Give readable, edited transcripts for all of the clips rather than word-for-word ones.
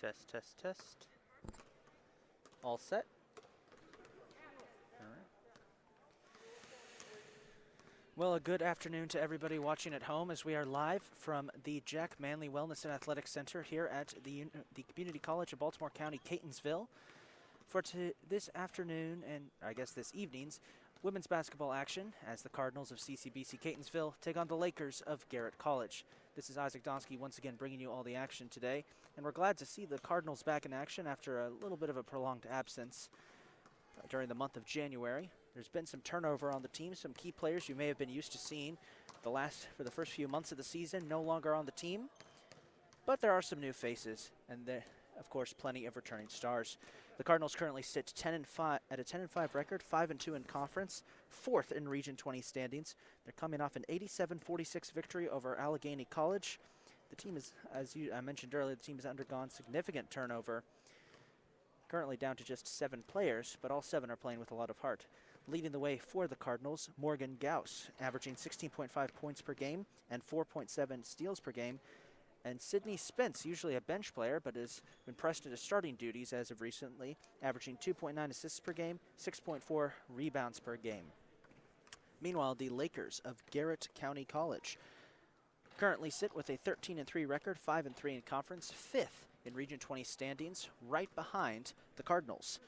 Test, test, test. All set. All right. Well, a good afternoon to everybody watching at home as we are live from the Jack Manley Wellness and Athletic Center here at the Community College of Baltimore County, Catonsville. For this afternoon, and I guess this evening's, women's basketball action as the Cardinals of CCBC Catonsville take on the Lakers of Garret College. This is Isaac Donsky once again bringing you all the action today, and we're glad to see the Cardinals back in action after a little bit of a prolonged absence during the month of January. There's been some turnover on the team, some key players you may have been used to seeing for the first few months of the season no longer on the team, but there are some new faces, and there, of course, plenty of returning stars. The Cardinals currently sit 10-5 at a 10-5 record, 5-2 in conference, 4th in Region 20 standings. They're coming off an 87-46 victory over Allegheny College. The team is, I mentioned earlier, the team has undergone significant turnover. Currently down to just 7 players, but all 7 are playing with a lot of heart. Leading the way for the Cardinals, Morgan Gauss, averaging 16.5 points per game and 4.7 steals per game. And Sydney Spence, usually a bench player, but has been pressed into starting duties as of recently, averaging 2.9 assists per game, 6.4 rebounds per game. Meanwhile, the Lakers of Garret County College currently sit with a 13-3 record, 5-3 in conference, 5th in Region 20 standings, right behind the Cardinals.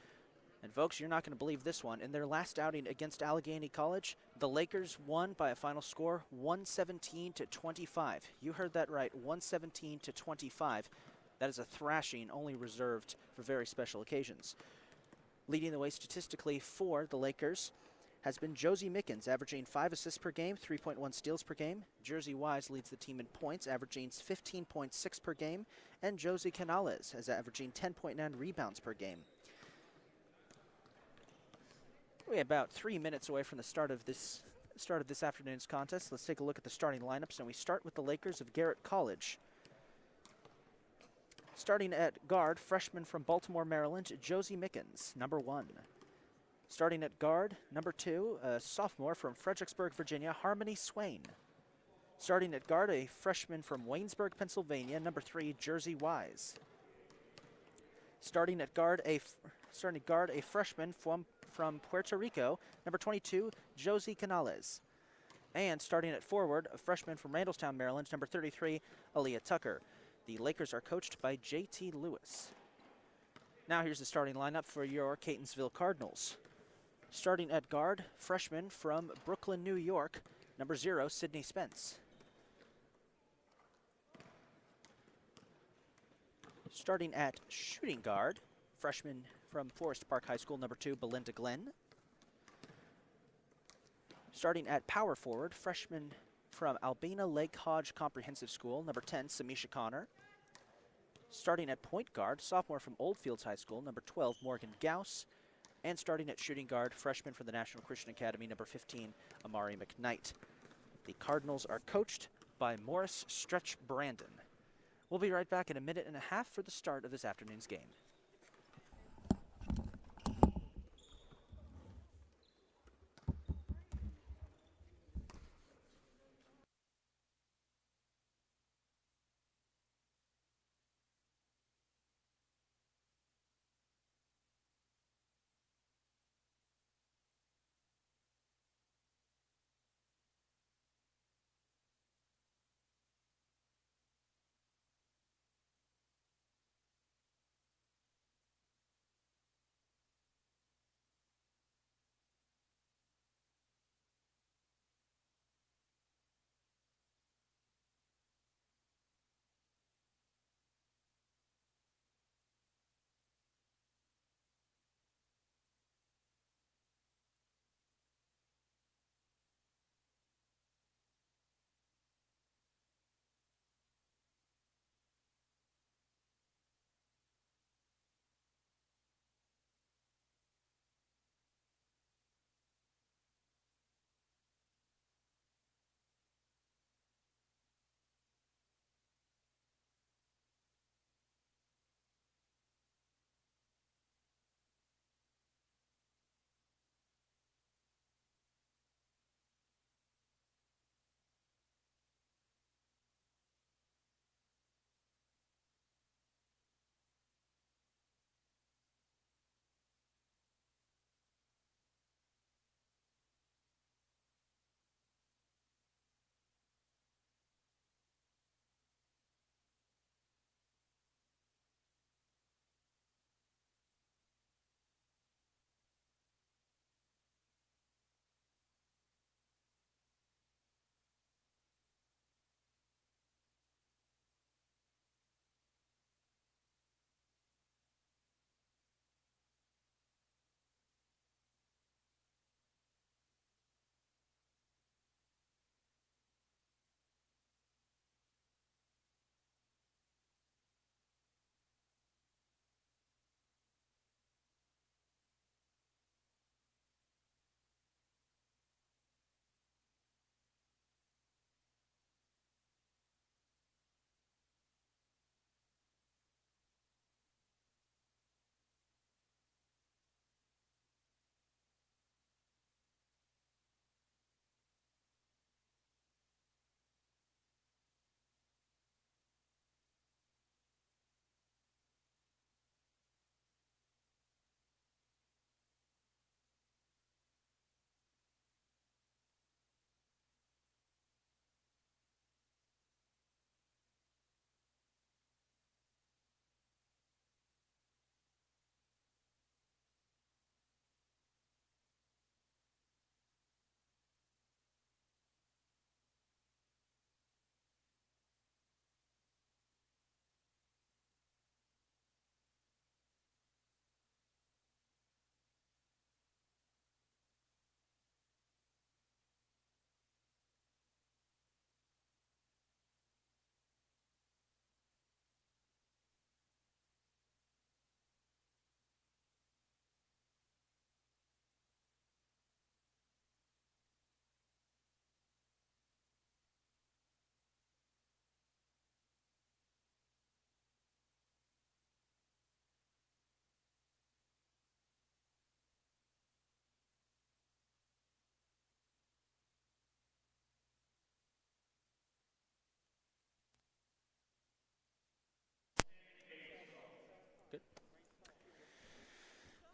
And folks, you're not going to believe this one. In their last outing against Allegheny College, the Lakers won by a final score 117-25. You heard that right, 117-25. That is a thrashing only reserved for very special occasions. Leading the way statistically for the Lakers has been Josie Mickens, averaging 5 assists per game, 3.1 steals per game. Jersey Wise leads the team in points, averaging 15.6 per game. And Josie Canales is averaging 10.9 rebounds per game. We're about 3 minutes away from the start of this afternoon's contest. Let's take a look at the starting lineups, and we start with the Lakers of Garret College. Starting at guard, freshman from Baltimore, Maryland, Josie Mickens, number 1. Starting at guard, number 2, a sophomore from Fredericksburg, Virginia, Harmony Swain. Starting at guard, a freshman from Waynesburg, Pennsylvania, number 3, Jersey Wise. Starting at guard, a freshman from Puerto Rico, number 22, Josie Canales. And starting at forward, a freshman from Randallstown, Maryland, number 33, Aaliyah Tucker. The Lakers are coached by J.T. Lewis. Now here's the starting lineup for your Catonsville Cardinals. Starting at guard, freshman from Brooklyn, New York, number 0, Sydney Spence. Starting at shooting guard, freshman from Forest Park High School, number 2, Belinda Glenn. Starting at power forward, freshman from Albina Lake Hodge Comprehensive School, number 10, Samisha Connor. Starting at point guard, sophomore from Oldfields High School, number 12, Morgan Gauss. And starting at shooting guard, freshman from the National Christian Academy, number 15, Amari McKnight. The Cardinals are coached by Morris Stretch Brandon. We'll be right back in a minute and a half for the start of this afternoon's game.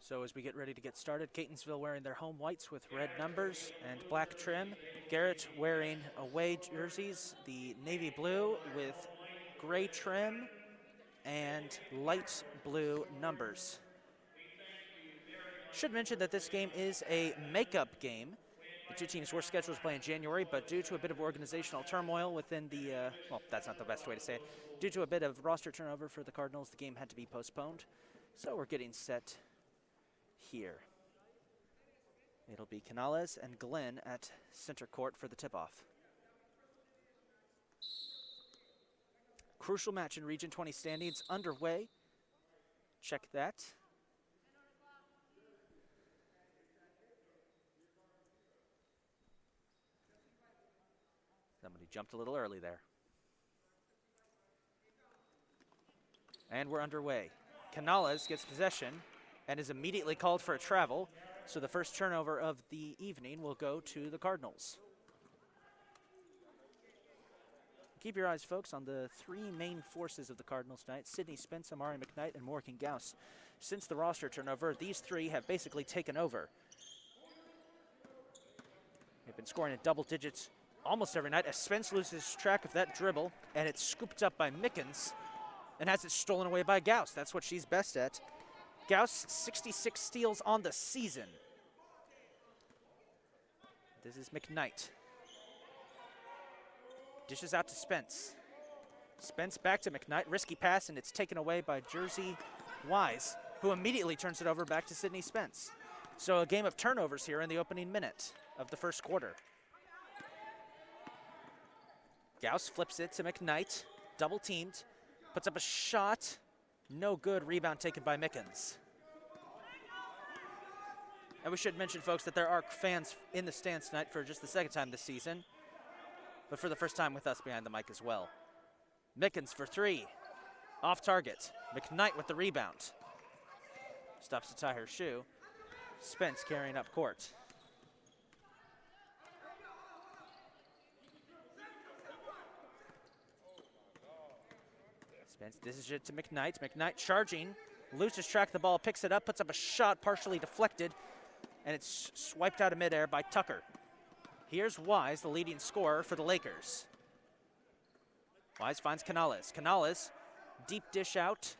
So as we get ready to get started, Catonsville wearing their home whites with red numbers and black trim. Garret wearing away jerseys, the navy blue with gray trim and light blue numbers. Should mention that this game is a makeup game. The two teams were scheduled to play in January, but due to a bit of organizational turmoil within the, well, that's not the best way to say it. Due to a bit of roster turnover for the Cardinals, the game had to be postponed. So we're getting set here. It'll be Canales and Glenn at center court for the tip-off. Crucial match in Region 20 standings underway. Check that. Somebody jumped a little early there. And we're underway. Canales gets possession and is immediately called for a travel. So the first turnover of the evening will go to the Cardinals. Keep your eyes, folks, on the three main forces of the Cardinals tonight: Sydney Spence, Amari McKnight, and Morgan Gauss. Since the roster turnover, these three have basically taken over. They've been scoring in double digits almost every night as Spence loses track of that dribble, and it's scooped up by Mickens and has it stolen away by Gauss. That's what she's best at. Gauss, 66 steals on the season. This is McKnight. Dishes out to Spence. Spence back to McKnight. Risky pass, and it's taken away by Jersey Wise, who immediately turns it over back to Sydney Spence. So a game of turnovers here in the opening minute of the first quarter. Gauss flips it to McKnight. Double teamed. Puts up a shot. No good. Rebound taken by Mickens. And we should mention, folks, that there are fans in the stands tonight for just the second time this season, but for the first time with us behind the mic as well. Mickens for three. Off target. McKnight with the rebound. Stops to tie her shoe. Spence carrying up court. Spence dishes it to McKnight. McKnight charging. Loses track of the ball, picks it up, puts up a shot partially deflected, and it's swiped out of midair by Tucker. Here's Wise, the leading scorer for the Lakers. Wise finds Canales. Canales, deep dish out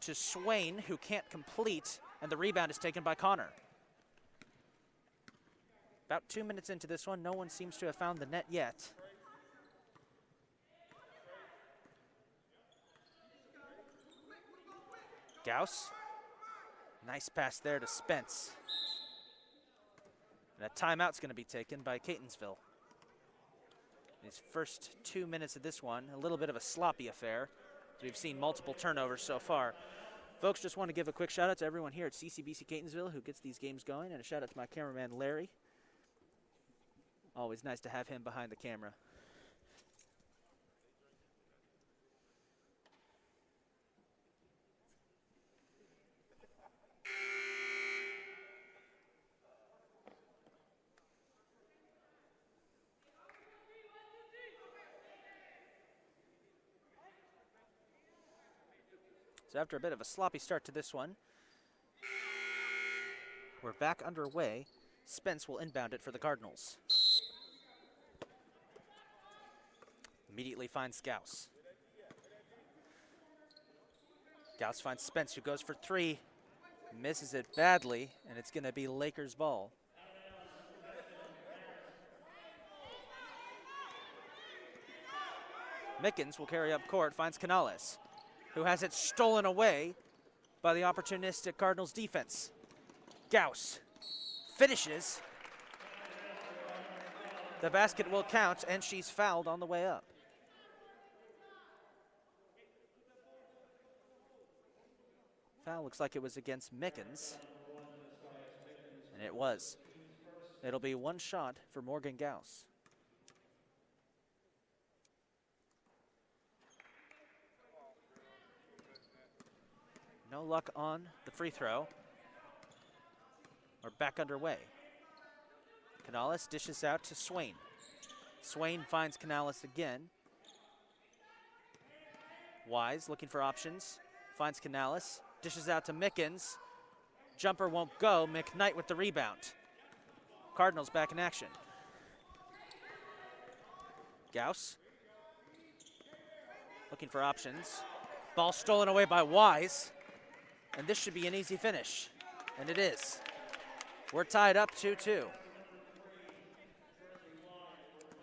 to Swain, who can't complete, and the rebound is taken by Connor. About 2 minutes into this one, no one seems to have found the net yet. Gauss, nice pass there to Spence. And a timeout's going to be taken by Catonsville. These first 2 minutes of this one, a little bit of a sloppy affair. We've seen multiple turnovers so far. Folks, just want to give a quick shout out to everyone here at CCBC Catonsville who gets these games going, and a shout out to my cameraman Larry. Always nice to have him behind the camera. So after a bit of a sloppy start to this one, we're back underway. Spence will inbound it for the Cardinals. Immediately finds Gauss. Gauss finds Spence, who goes for three. Misses it badly, and it's going to be Lakers ball. Mickens will carry up court, finds Canales, who has it stolen away by the opportunistic Cardinals defense. Gauss finishes. The basket will count, and she's fouled on the way up. Foul looks like it was against Mickens, and it was. It'll be one shot for Morgan Gauss. No luck on the free throw. We're back underway. Canales dishes out to Swain. Swain finds Canales again. Wise looking for options. Finds Canales. Dishes out to Mickens. Jumper won't go. McKnight with the rebound. Cardinals back in action. Gauss looking for options. Ball stolen away by Wise. And this should be an easy finish. And it is. We're tied up 2-2.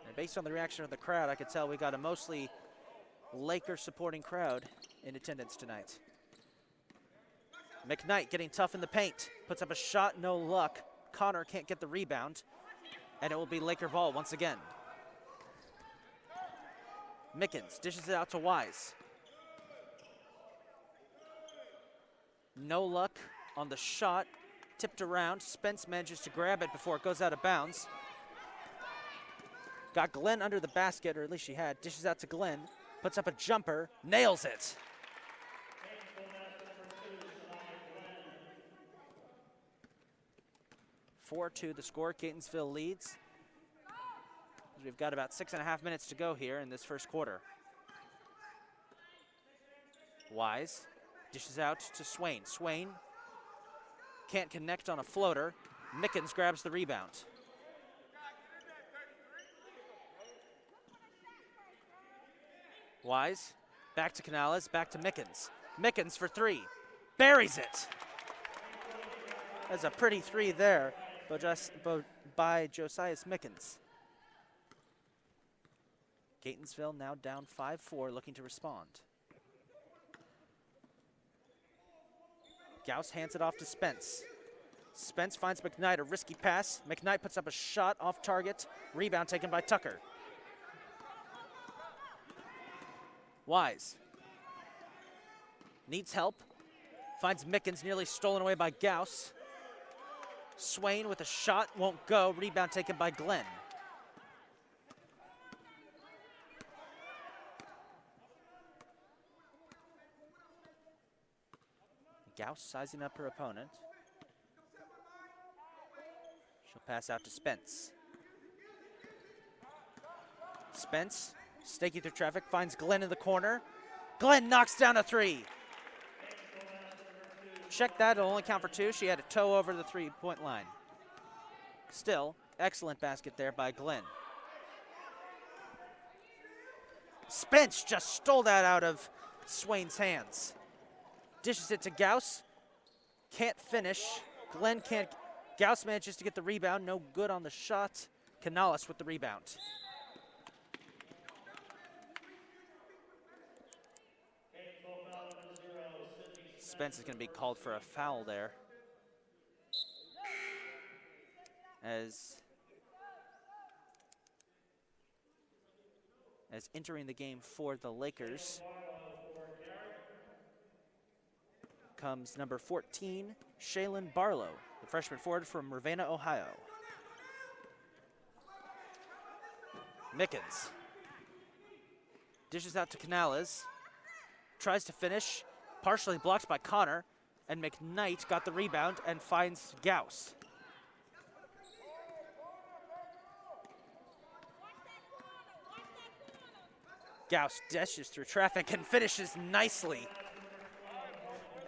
And based on the reaction of the crowd, I could tell we got a mostly Laker supporting crowd in attendance tonight. McKnight getting tough in the paint. Puts up a shot, no luck. Connor can't get the rebound. And it will be Laker ball once again. Mickens dishes it out to Wise. No luck on the shot. Tipped around. Spence manages to grab it before it goes out of bounds. Got Glenn under the basket, or at least she had. Dishes out to Glenn. Puts up a jumper. Nails it. (4-2) the score. Catonsville leads. We've got about 6.5 minutes to go here in this first quarter. Wise dishes out to Swain. Swain can't connect on a floater. Mickens grabs the rebound. Wise back to Canales, back to Mickens. Mickens for three. Buries it. That's a pretty three there by Josias Mickens. Catonsville now down 5-4, looking to respond. Gauss hands it off to Spence. Spence finds McKnight, a risky pass. McKnight puts up a shot off target. Rebound taken by Tucker. Wise needs help. Finds Mickens, nearly stolen away by Gauss. Swain with a shot, won't go. Rebound taken by Glenn. Gauss sizing up her opponent. She'll pass out to Spence. Spence, staking through traffic, finds Glenn in the corner. Glenn knocks down a three. Check that, it'll only count for two. She had a toe over the three-point line. Still, excellent basket there by Glenn. Spence just stole that out of Swain's hands. Dishes it to Gauss. Can't finish. Glenn can't. Gauss manages to get the rebound. No good on the shot. Canales with the rebound. Spence is going to be called for a foul there. As entering the game for the Lakers comes number 14, Shaylin Barlow, the freshman forward from Ravenna, Ohio. Mickens dishes out to Canales, tries to finish, partially blocked by Connor, and McKnight got the rebound and finds Gauss. Gauss dashes through traffic and finishes nicely.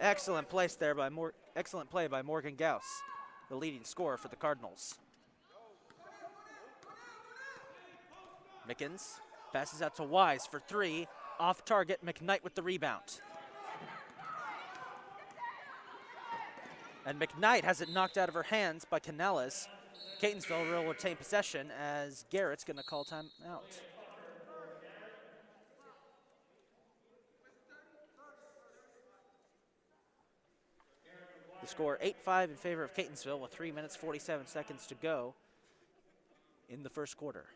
Excellent place there by excellent play by Morgan Gauss, the leading scorer for the Cardinals. Mickens passes out to Wise for three. Off target, McKnight with the rebound. And McKnight has it knocked out of her hands by Canales. Catonsville will retain possession as Garrett's going to call time out. The score 8-5 in favor of Catonsville with 3 minutes 47 seconds to go in the first quarter.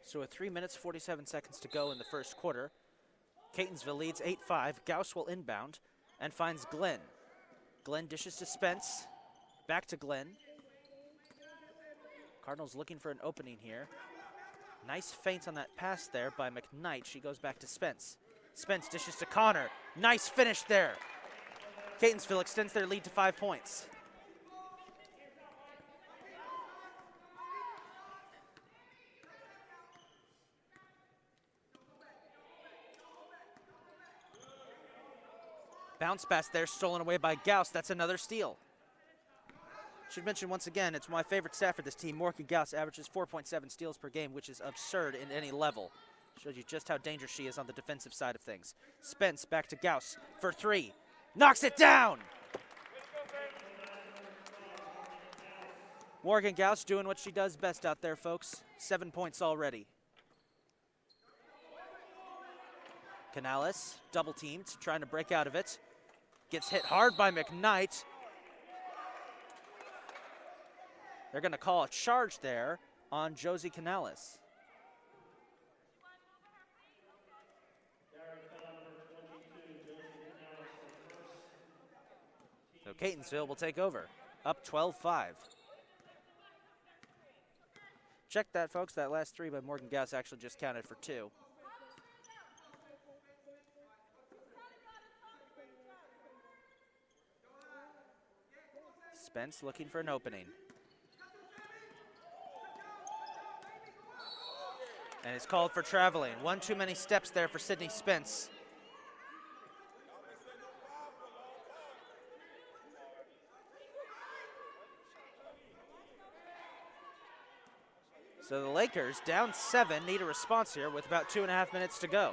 So with 3 minutes, 47 seconds to go in the first quarter, Catonsville leads 8-5. Gauss will inbound and finds Glenn. Glenn dishes to Spence. Back to Glenn. Cardinals looking for an opening here. Nice feint on that pass there by McKnight. She goes back to Spence. Spence dishes to Connor. Nice finish there. Catonsville extends their lead to 5 points. Bounce pass there, stolen away by Gauss. That's another steal. Should mention once again, it's my favorite stat for this team. Morgan Gauss averages 4.7 steals per game, which is absurd in any level. Shows you just how dangerous she is on the defensive side of things. Spence back to Gauss for 3. Knocks it down! Morgan Gauss doing what she does best out there, folks. 7 points already. Canales, double teamed, trying to break out of it. Gets hit hard by McKnight. They're going to call a charge there on Josie Canales. So Catonsville will take over, up 12-5. Check that, folks. That last 3 by Morgan Gauss actually just counted for 2. Spence looking for an opening. And it's called for traveling. 1 too many steps there for Sydney Spence. So the Lakers, down 7, need a response here with about 2.5 minutes to go.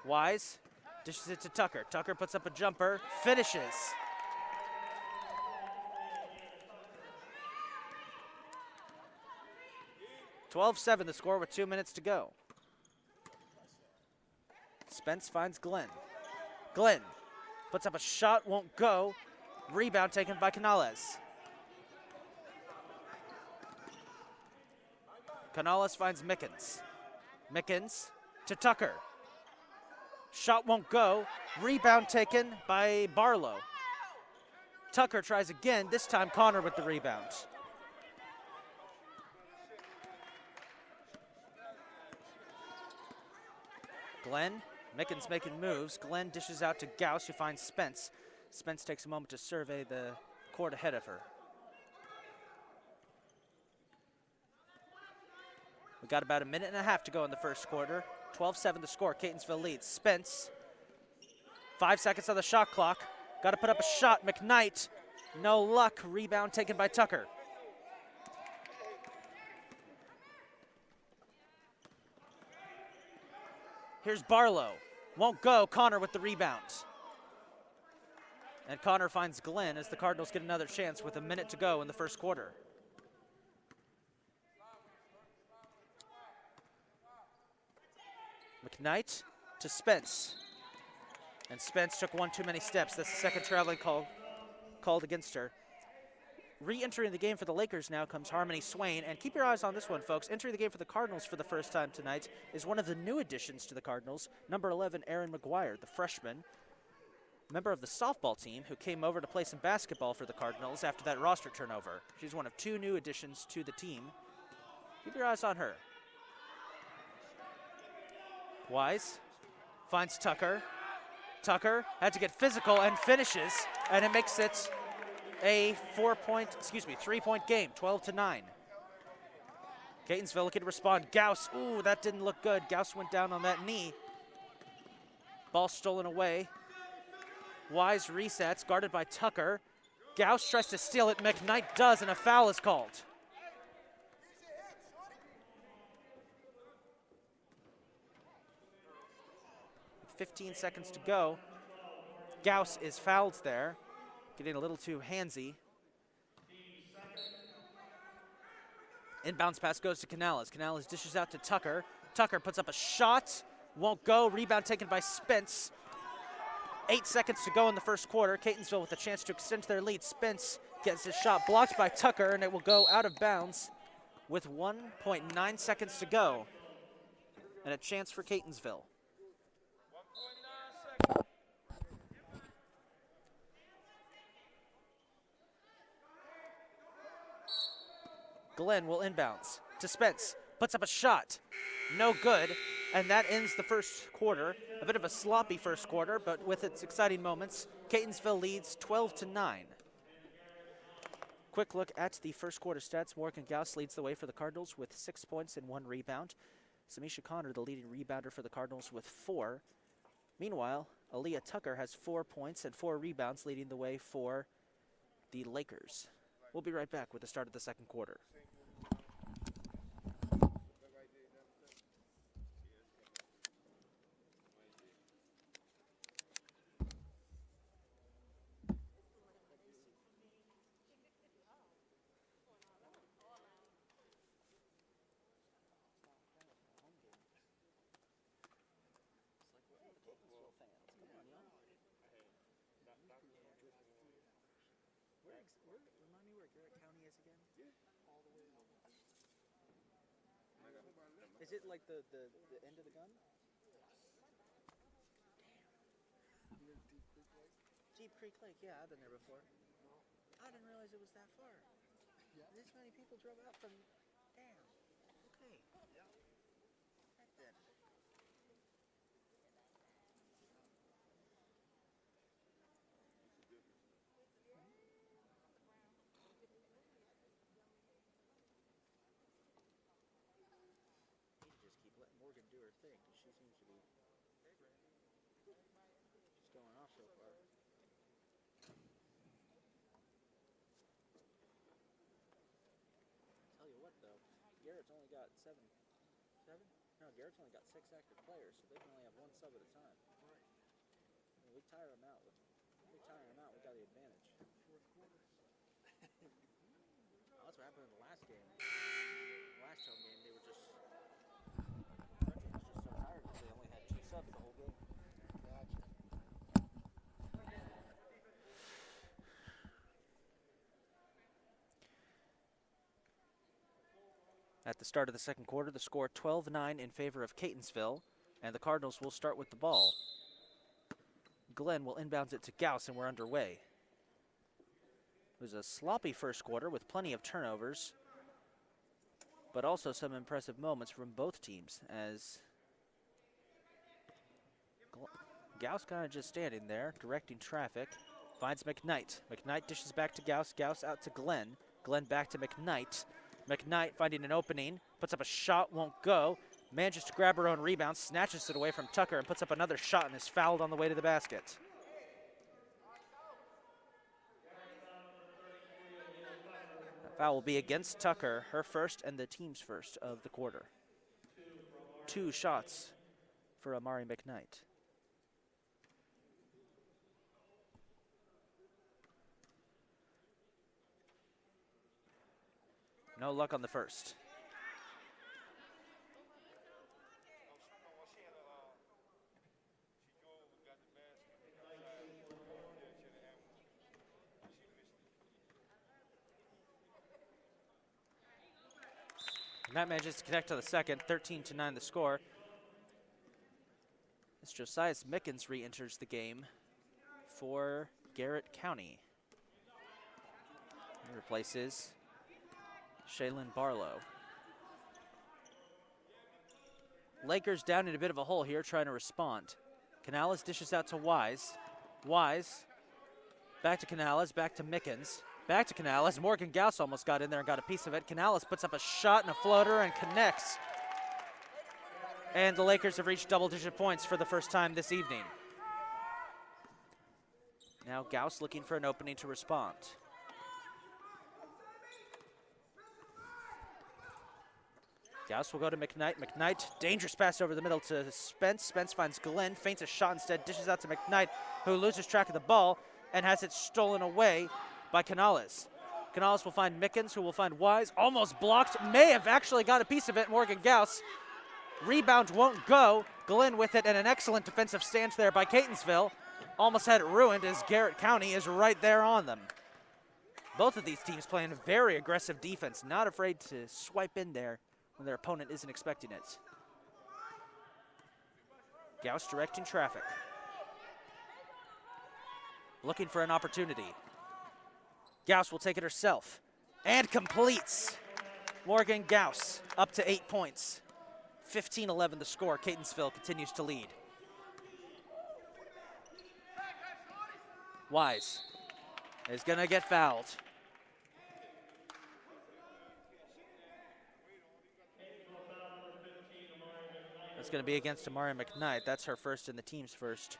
Wise dishes it to Tucker. Tucker puts up a jumper, finishes. 12-7 the score with 2 minutes to go. Spence finds Glenn. Glenn puts up a shot, won't go. Rebound taken by Canales. Canales finds Mickens. Mickens to Tucker. Shot won't go. Rebound taken by Barlow. Tucker tries again, this time Connor with the rebound. Glenn, Mickens making moves. Glenn dishes out to Gauss, who finds Spence. Spence takes a moment to survey the court ahead of her. We got about 1.5 minutes to go in the first quarter. 12-7 the score. Catonsville leads. Spence, 5 seconds on the shot clock. Got to put up a shot. McKnight, no luck. Rebound taken by Tucker. Here's Barlow. Won't go. Connor with the rebound. And Connor finds Glenn as the Cardinals get another chance with 1 minute to go in the first quarter. McKnight to Spence. And Spence took 1 too many steps. That's the second traveling call called against her. Re-entering the game for the Lakers now comes Harmony Swain. And keep your eyes on this one, folks. Entering the game for the Cardinals for the first time tonight is one of the new additions to the Cardinals, number 11, Erin Mcguire, the freshman, member of the softball team who came over to play some basketball for the Cardinals after that roster turnover. She's one of 2 new additions to the team. Keep your eyes on her. Wise finds Tucker. Tucker had to get physical and finishes, and it makes it a 3-point game, 12-9. Catonsville looking to respond. Gauss, ooh, that didn't look good. Gauss went down on that knee. Ball stolen away. Wise resets, guarded by Tucker. Gauss tries to steal it. McKnight does, and a foul is called. With 15 seconds to go. Gauss is fouled there. Getting a little too handsy. Inbounds pass goes to Canales. Canales dishes out to Tucker. Tucker puts up a shot. Won't go. Rebound taken by Spence. 8 seconds to go in the first quarter. Catonsville with a chance to extend their lead. Spence gets his shot blocked by Tucker, and it will go out of bounds with 1.9 seconds to go. And a chance for Catonsville. Glenn will inbounds to Spence. Puts up a shot. No good. And that ends the first quarter. A bit of a sloppy first quarter, but with its exciting moments, Catonsville leads 12-9. Quick look at the first quarter stats. Morgan Gauss leads the way for the Cardinals with 6 points and 1 rebound. Samisha Connor, the leading rebounder for the Cardinals, with 4. Meanwhile, Aaliyah Tucker has 4 points and 4 rebounds, leading the way for the Lakers. We'll be right back with the start of the second quarter. Remind me where Garret County is again? All the way over. Is it like the end of the gun? Damn. Deep Creek Lake, yeah, I've been there before. I didn't realize it was that far. Yeah. This many people drove out from. Damn. Okay. Yeah. Right then. Keep letting Morgan do her thing, because she seems to be just going off so far. Tell you what, though, Garrett's only got 7? No, Garrett's only got 6 active players, so they can only have 1 sub at a time. Right. I mean, we tire them out. We got the advantage. Fourth quarter. Oh, that's what happened in the last game. The last home game, they were just. So tired because they only had 2 subs the whole game. Gotcha. At the start of the second quarter, the score 12-9 in favor of Catonsville, and the Cardinals will start with the ball. Glenn will inbounds it to Gauss, and we're underway. It was a sloppy first quarter with plenty of turnovers, but also some impressive moments from both teams as Gauss kind of just standing there, directing traffic. Finds McKnight. McKnight dishes back to Gauss. Gauss out to Glenn. Glenn back to McKnight. McKnight finding an opening. Puts up a shot, won't go. Manages to grab her own rebound, snatches it away from Tucker, and puts up another shot and is fouled on the way to the basket. That foul will be against Tucker, her first and the team's first of the quarter. 2 shots for Amari McKnight. No luck on the first. Matt manages to connect to the second, 13-9 the score. As Josiah Mickens re-enters the game for Garret County. He replaces Shaylin Barlow. Lakers down in a bit of a hole here, trying to respond. Canales dishes out to Wise. Wise, back to Canales, back to Mickens. Back to Canales. Morgan Gauss almost got in there and got a piece of it. Canales puts up a shot and a floater and connects. And the Lakers have reached double-digit points for the first time this evening. Now Gauss looking for an opening to respond. Gauss will go to McKnight. McKnight, dangerous pass over the middle to Spence. Spence finds Glenn, feints a shot instead, dishes out to McKnight, who loses track of the ball and has it stolen away by Canales. Canales will find Mickens, who will find Wise. Almost blocked, may have actually got a piece of it. Morgan Gauss. Rebound won't go. Glenn with it, and an excellent defensive stance there by Catonsville. Almost had it ruined as Garret County is right there on them. Both of these teams playing a very aggressive defense, not afraid to swipe in there when their opponent isn't expecting it. Gauss directing traffic. Looking for an opportunity. Gauss will take it herself and completes. Morgan Gauss up to 8 points. 15-11 the score. Catonsville continues to lead. Wise is gonna get fouled. That's gonna be against Amari McKnight. That's her first and the team's first.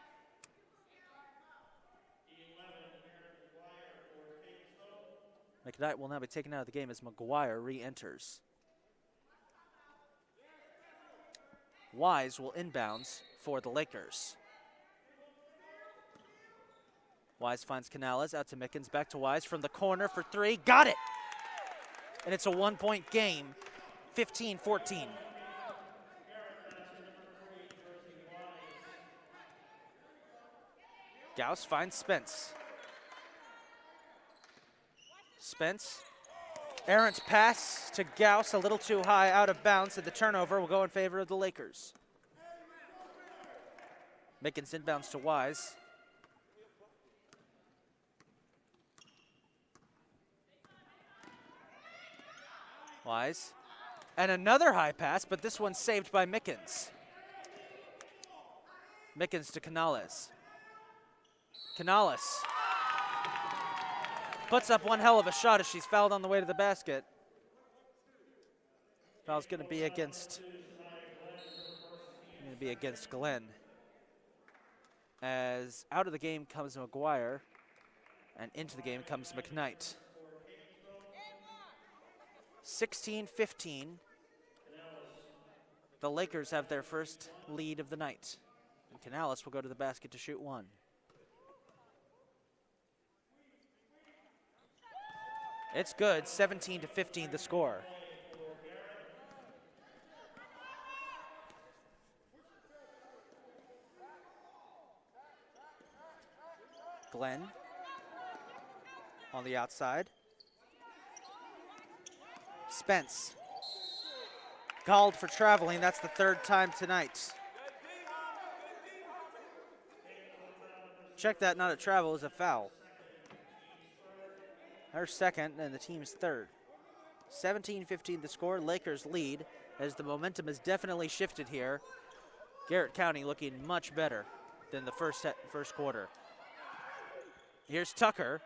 McKnight will now be taken out of the game as Mcguire re-enters. Wise will inbounds for the Lakers. Wise finds Canales, out to Mickens, back to Wise from the corner for three. Got it! And it's a 1-point game, 15-14. Gauss finds Spence. Spence, errant pass to Gauss, a little too high, out of bounds, and the turnover will go in favor of the Lakers. Mickens inbounds to Wise. Wise, and another high pass, but this one's saved by Mickens. Mickens to Canales. Canales puts up one hell of a shot as she's fouled on the way to the basket. Foul's going to be against Glenn. As out of the game comes Mcguire, and into the game comes McKnight. 16-15. The Lakers have their first lead of the night. And Canales will go to the basket to shoot one. It's good, 17-15 the score. Glenn on the outside. Spence called for traveling. That's the third time tonight. Check that, not a travel, is a foul. Her second and the team's third. 17-15 the score. Lakers lead as the momentum has definitely shifted here. Garrett County looking much better than the first quarter. Here's Tucker.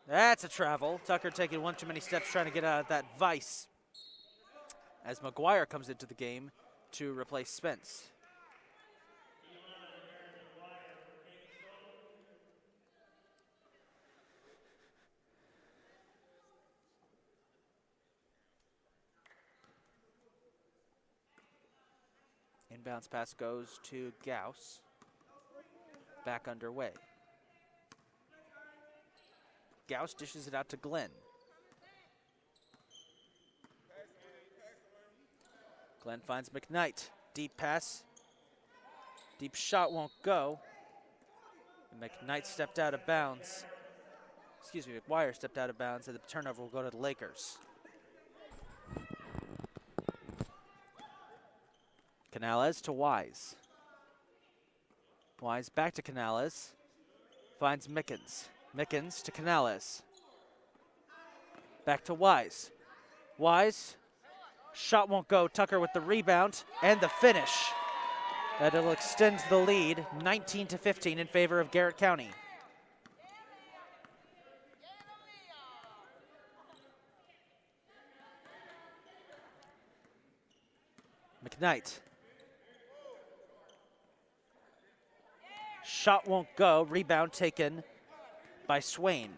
That's a travel. Tucker taking one too many steps trying to get out of that vice as Mcguire comes into the game to replace Spence. Inbounds pass goes to Gauss. Back underway. Gauss dishes it out to Glenn. Glenn finds McKnight. Deep pass. Deep shot won't go. And McKnight stepped out of bounds. Excuse me, McGuire stepped out of bounds, and the turnover will go to the Lakers. Canales to Wise. Wise back to Canales. Finds Mickens. Mickens to Canales. Back to Wise. Wise. Shot won't go. Tucker with the rebound and the finish. That'll extend the lead 19-15 in favor of Garrett County. McKnight. Shot won't go. Rebound taken by Swain.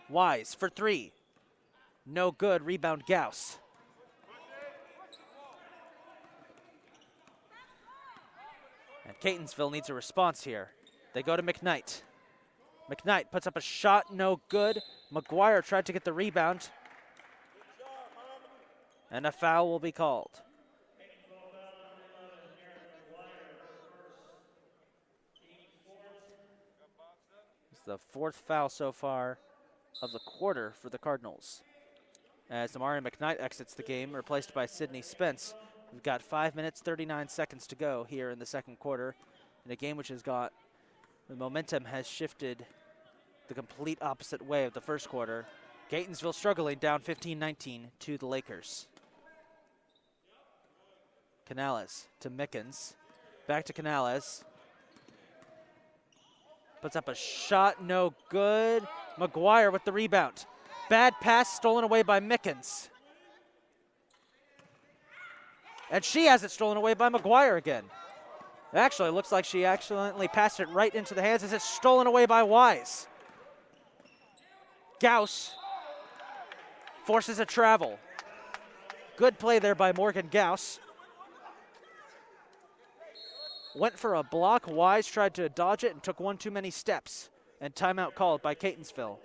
Wise for three. No good. Rebound Gauss. And Catonsville needs a response here. They go to McKnight. McKnight puts up a shot. No good. Mcguire tried to get the rebound. And a foul will be called. the 4th foul so far of the quarter for the Cardinals. As Erin McGuire exits the game, replaced by Sydney Spence. We've got 5 minutes, 39 seconds to go here in the second quarter, in a game which has got, the momentum has shifted the complete opposite way of the first quarter. Catonsville struggling, down 15-19 to the Lakers. Canales to Mickens, back to Canales. Puts up a shot, no good. McGuire with the rebound. Bad pass stolen away by Mickens. And she has it stolen away by McGuire again. Actually, it looks like she accidentally passed it right into the hands as it's stolen away by Wise. Gauss forces a travel. Good play there by Morgan Gauss. Went for a block. Wise tried to dodge it and took one too many steps. And timeout called by Catonsville.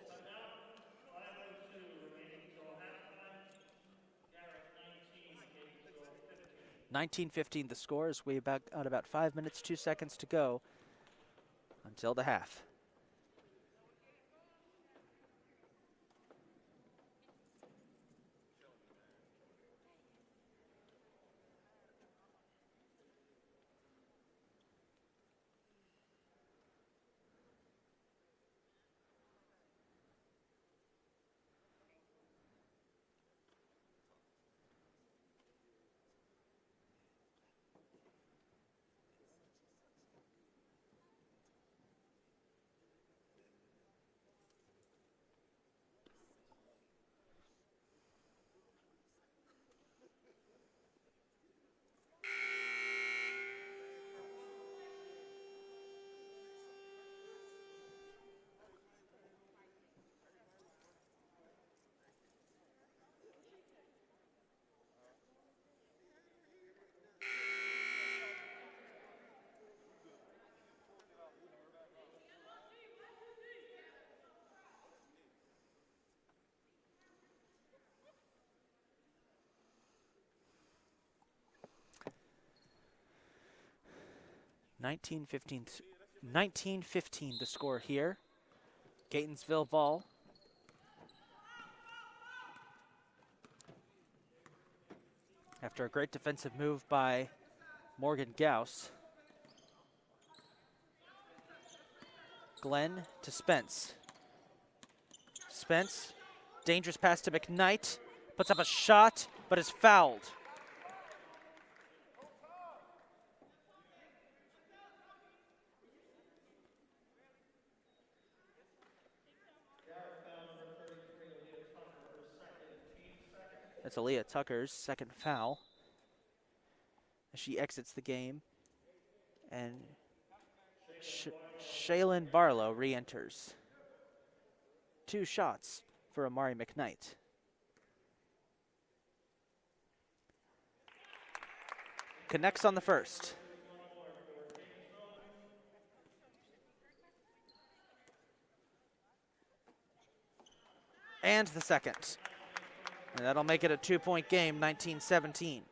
19-15 the score as we got about 5 minutes, 2 seconds to go until the half. Nineteen 15 the score here. Catonsville ball. After a great defensive move by Morgan Gauss. Glenn to Spence. Spence, dangerous pass to McKnight. Puts up a shot, but is fouled. That's Aaliyah Tucker's second foul as she exits the game. And Shaylin Barlow re-enters. 2 shots for Amari McKnight. Connects on the first. And the second. And that'll make it a 2-point game, 19-17.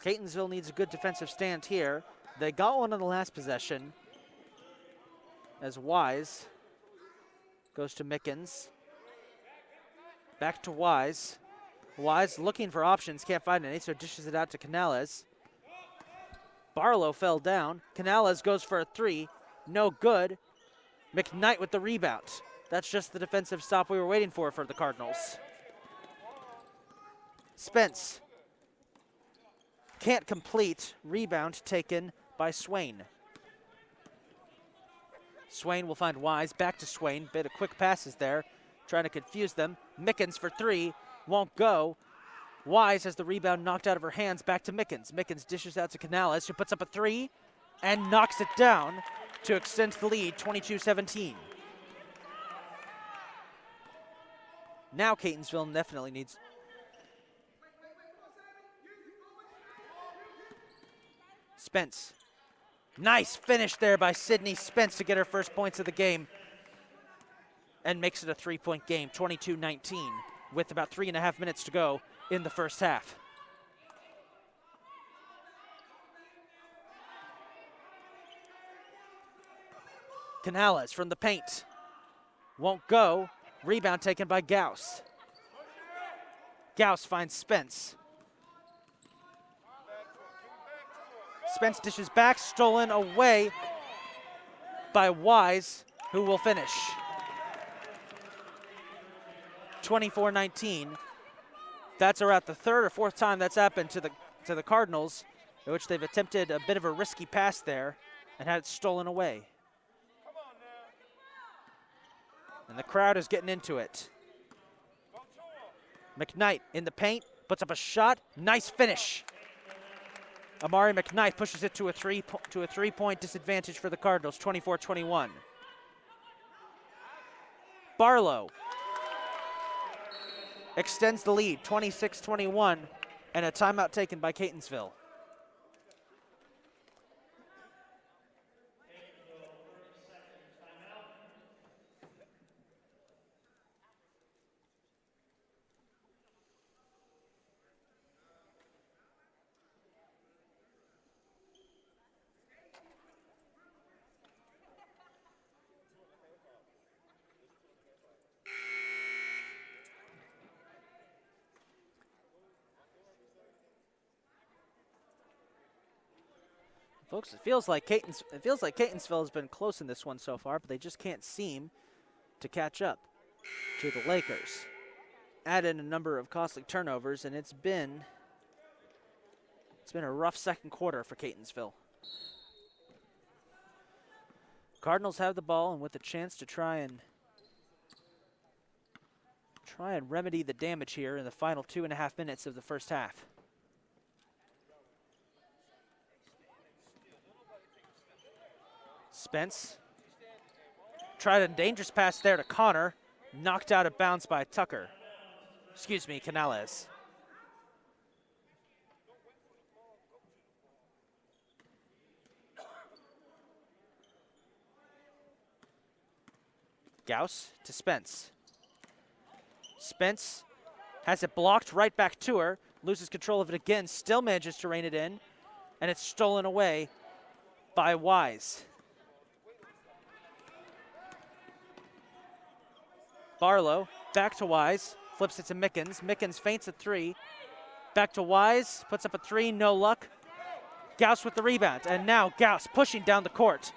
Catonsville needs a good defensive stand here. They got one on the last possession as Wise goes to Mickens. Back to Wise. Wise looking for options, can't find any, so dishes it out to Canales. Barlow fell down. Canales goes for a 3. No good. McKnight with the rebound. That's just the defensive stop we were waiting for the Cardinals. Spence can't complete. Rebound taken by Swain. Swain will find Wise. Back to Swain. Bit of quick passes there. Trying to confuse them. Mickens for 3. Won't go. Wise has the rebound knocked out of her hands. Back to Mickens. Mickens dishes out to Canales, who puts up a 3 and knocks it down to extend the lead, 22-17. Now Catonsville definitely needs... Spence. Nice finish there by Sydney Spence to get her first points of the game and makes it a 3-point game, 22-19, with about 3.5 minutes to go in the first half. Canales from the paint. Won't go. Rebound taken by Gauss. Gauss finds Spence. Spence dishes back, stolen away by Wise, who will finish. 24-19. That's around the third or fourth time that's happened to the Cardinals, in which they've attempted a bit of a risky pass there and had it stolen away. And the crowd is getting into it. McKnight in the paint, puts up a shot, nice finish. Amari McKnight pushes it to a three-point disadvantage for the Cardinals, 24-21. Barlow extends the lead, 26-21, and a timeout taken by Catonsville. Folks, it feels like Catonsville has been close in this one so far, but they just can't seem to catch up to the Lakers. Add in a number of costly turnovers, and it's been a rough second quarter for Catonsville. Cardinals have the ball, and with a chance to try and remedy the damage here in the final 2.5 minutes of the first half. Spence tried a dangerous pass there to Connor, knocked out of bounds by Tucker. Excuse me, Canales. Gauss to Spence. Spence has it blocked, right back to her, loses control of it again, still manages to rein it in, and it's stolen away by Wise. Barlow, back to Wise, flips it to Mickens. Mickens feints a three. Back to Wise, puts up a three, no luck. Gauss with the rebound, and now Gauss pushing down the court.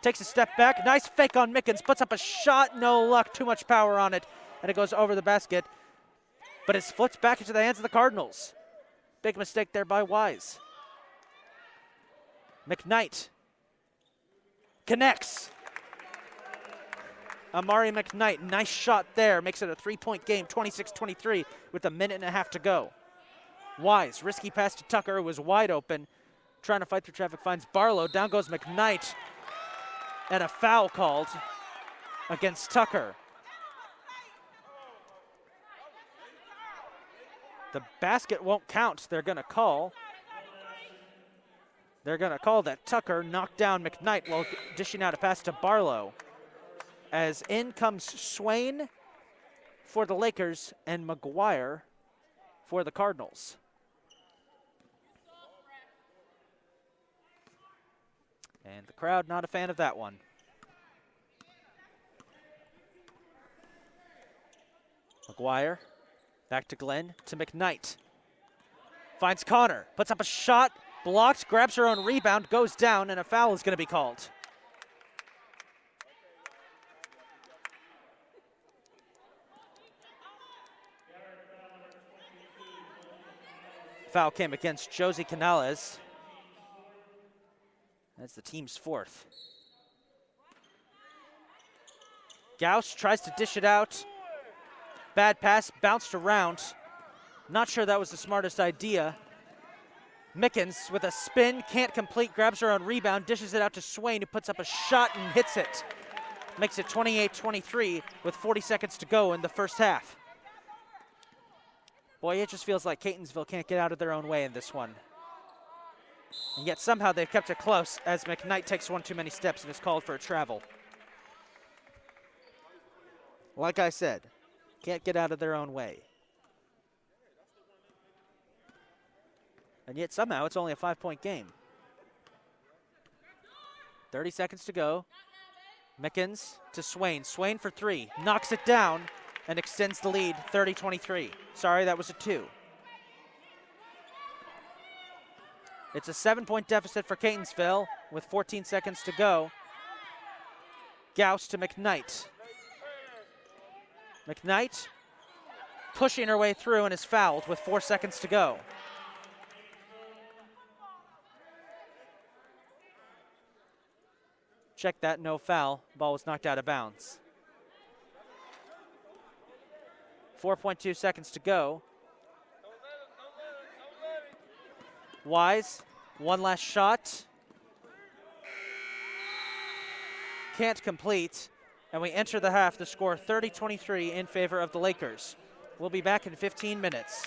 Takes a step back, nice fake on Mickens, puts up a shot, no luck, too much power on it, and it goes over the basket. But it's flipped back into the hands of the Cardinals. Big mistake there by Wise. McKnight connects. Amari McKnight, nice shot there, makes it a three-point game, 26-23 with a minute and a half to go. Wise, risky pass to Tucker, who was wide open, trying to fight through traffic, finds Barlow, down goes McKnight, and a foul called against Tucker. The basket won't count, they're gonna call that Tucker knocked down McKnight while dishing out a pass to Barlow. As in comes Swain for the Lakers and Mcguire for the Cardinals. And the crowd not a fan of that one. Mcguire, back to Glenn, to McKnight. Finds Connor, puts up a shot, blocked, grabs her own rebound, goes down, and a foul is going to be called. Foul came against Josie Canales. That's the team's fourth. Gauss tries to dish it out. Bad pass, bounced around. Not sure that was the smartest idea. Mickens with a spin, can't complete, grabs her own rebound, dishes it out to Swain, who puts up a shot and hits it. Makes it 28-23 with 40 seconds to go in the first half. Boy, it just feels like Catonsville can't get out of their own way in this one. And yet somehow they've kept it close as McKnight takes one too many steps and is called for a travel. Like I said, can't get out of their own way. And yet somehow it's only a 5-point game. 30 seconds to go. Mickens to Swain. Swain for three. Knocks it down and extends the lead 30-23. Sorry, that was a 2. It's a 7-point deficit for Catonsville with 14 seconds to go. Gauss to McKnight. McKnight pushing her way through and is fouled with 4 seconds to go. Check that, no foul. Ball was knocked out of bounds. 4.2 seconds to go. Wise, one last shot. Can't complete. And we enter the half to score 30-23 in favor of the Lakers. We'll be back in 15 minutes.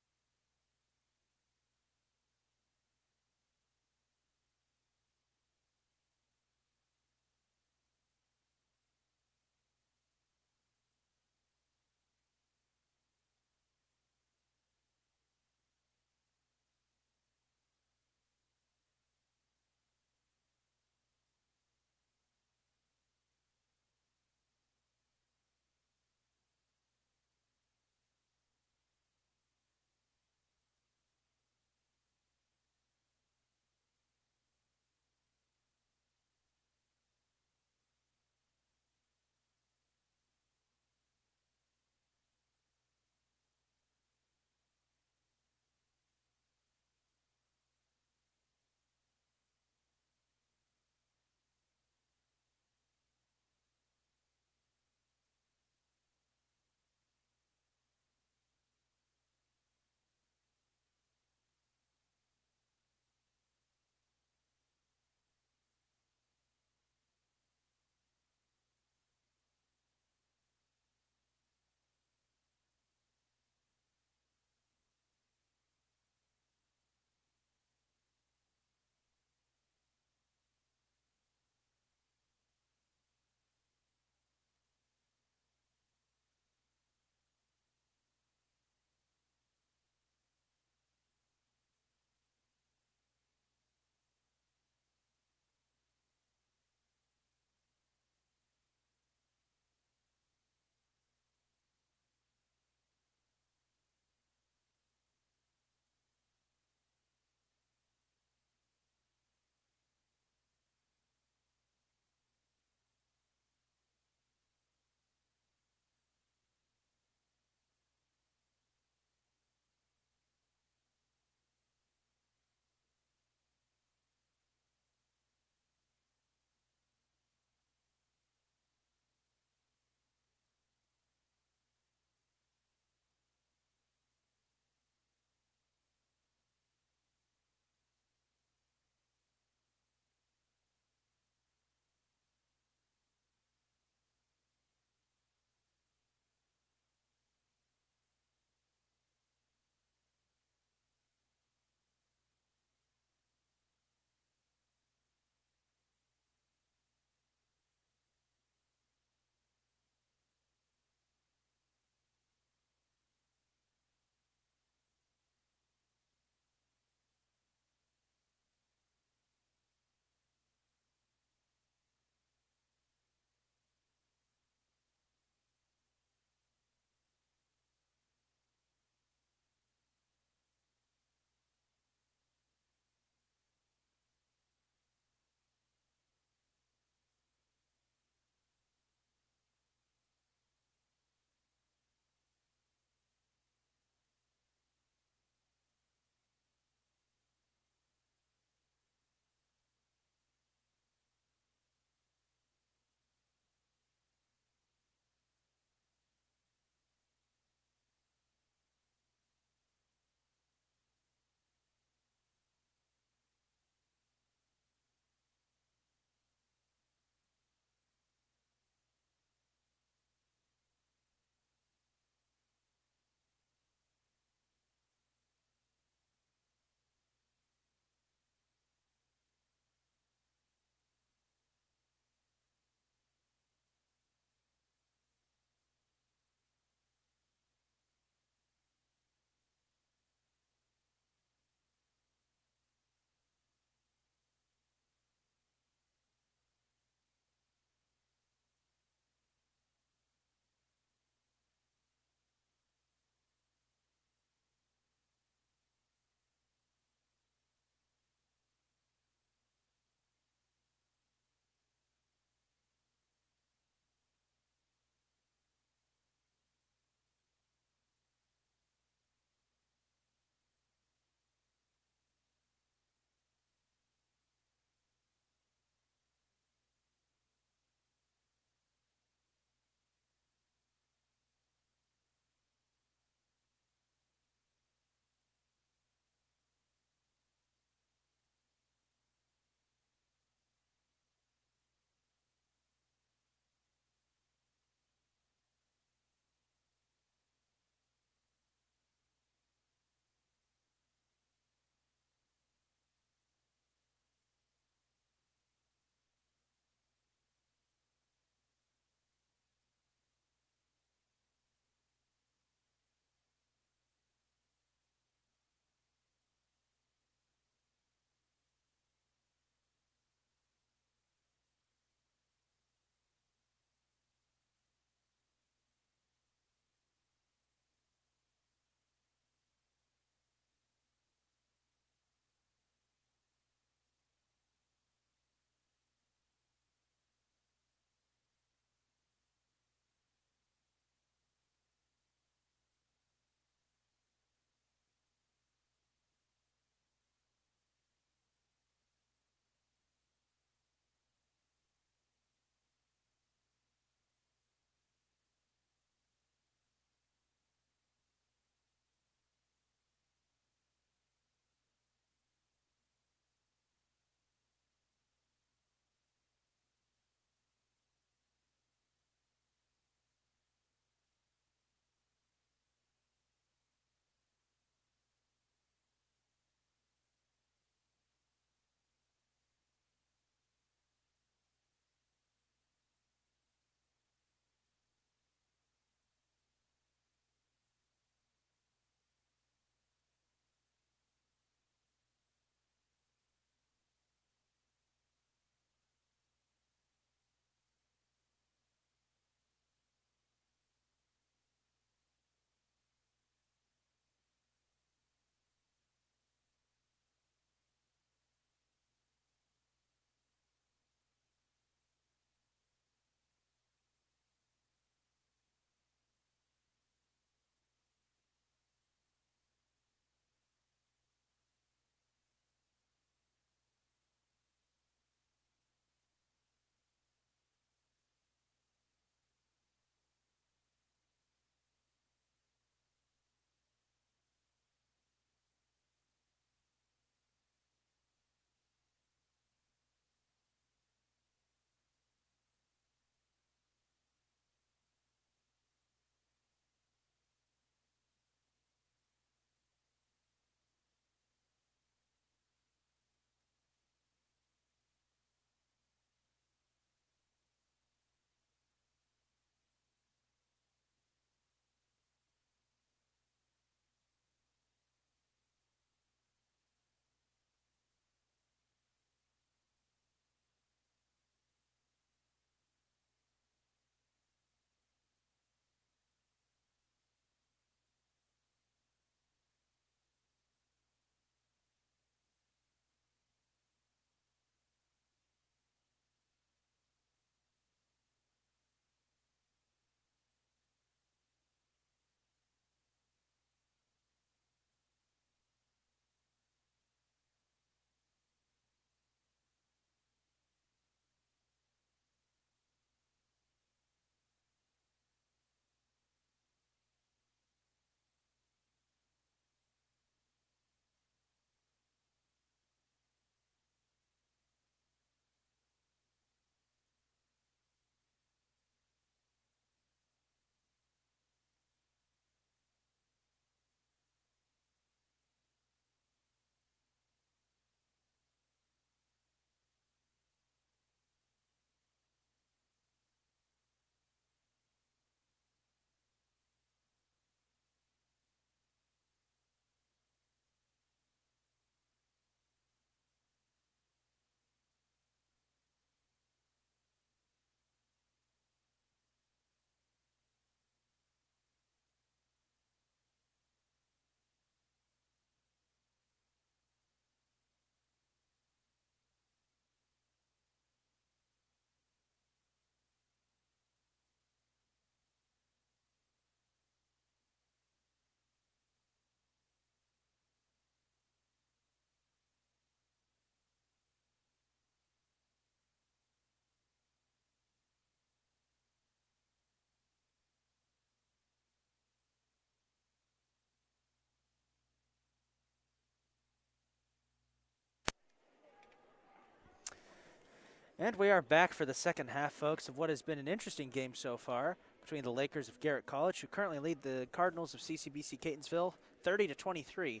And we are back for the second half, folks, of what has been an interesting game so far between the Lakers of Garret College, who currently lead the Cardinals of CCBC Catonsville 30-23.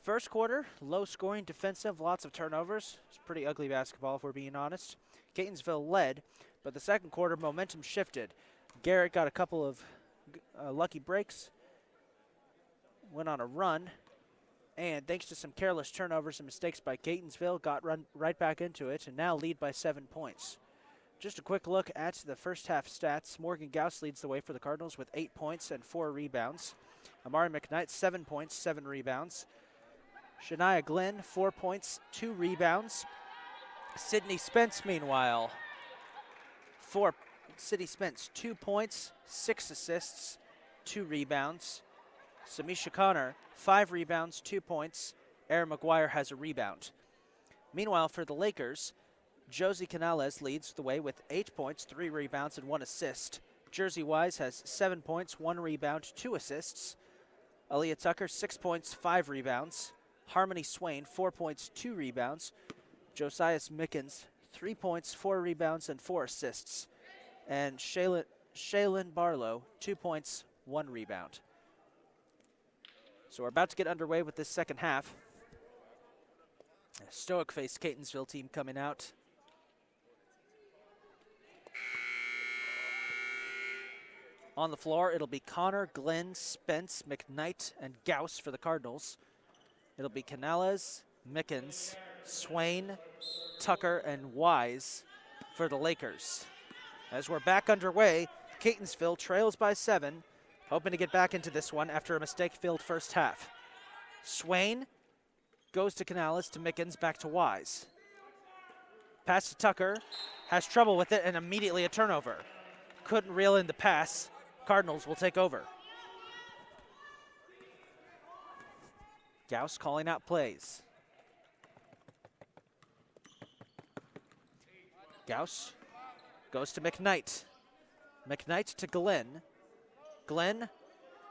First quarter, low scoring, defensive, lots of turnovers. It's pretty ugly basketball, if we're being honest. Catonsville led, but the second quarter, momentum shifted. Garret got a couple of lucky breaks, went on a run, and thanks to some careless turnovers and mistakes by Catonsville, got run right back into it and now lead by 7 points. Just a quick look at the first half stats. Morgan Gauss leads the way for the Cardinals with 8 points and 4 rebounds. Amari McKnight, 7 points, 7 rebounds. Shania Glenn, 4 points, 2 rebounds. Sydney Spence, meanwhile, 2 points, 6 assists, 2 rebounds. Samisha Connor, 5 rebounds, 2 points. Erin Mcguire has a rebound. Meanwhile, for the Lakers, Josie Canales leads the way with 8 points, 3 rebounds, and 1 assist. Jersey Wise has 7 points, 1 rebound, 2 assists. Aaliyah Tucker, 6 points, 5 rebounds. Harmony Swain, 4 points, 2 rebounds. Josias Mickens, 3 points, 4 rebounds, and 4 assists. And Shaylin Barlow, 2 points, 1 rebound. So we're about to get underway with this second half. A stoic-faced Catonsville team coming out. On the floor, it'll be Connor, Glenn, Spence, McKnight, and Gauss for the Cardinals. It'll be Canales, Mickens, Swain, Tucker, and Wise for the Lakers. As we're back underway, Catonsville trails by 7, hoping to get back into this one after a mistake-filled first half. Swain goes to Canales, to Mickens, back to Wise. Pass to Tucker, has trouble with it, and immediately a turnover. Couldn't reel in the pass. Cardinals will take over. Gauss calling out plays. Gauss goes to McKnight. McKnight to Glenn. Glenn,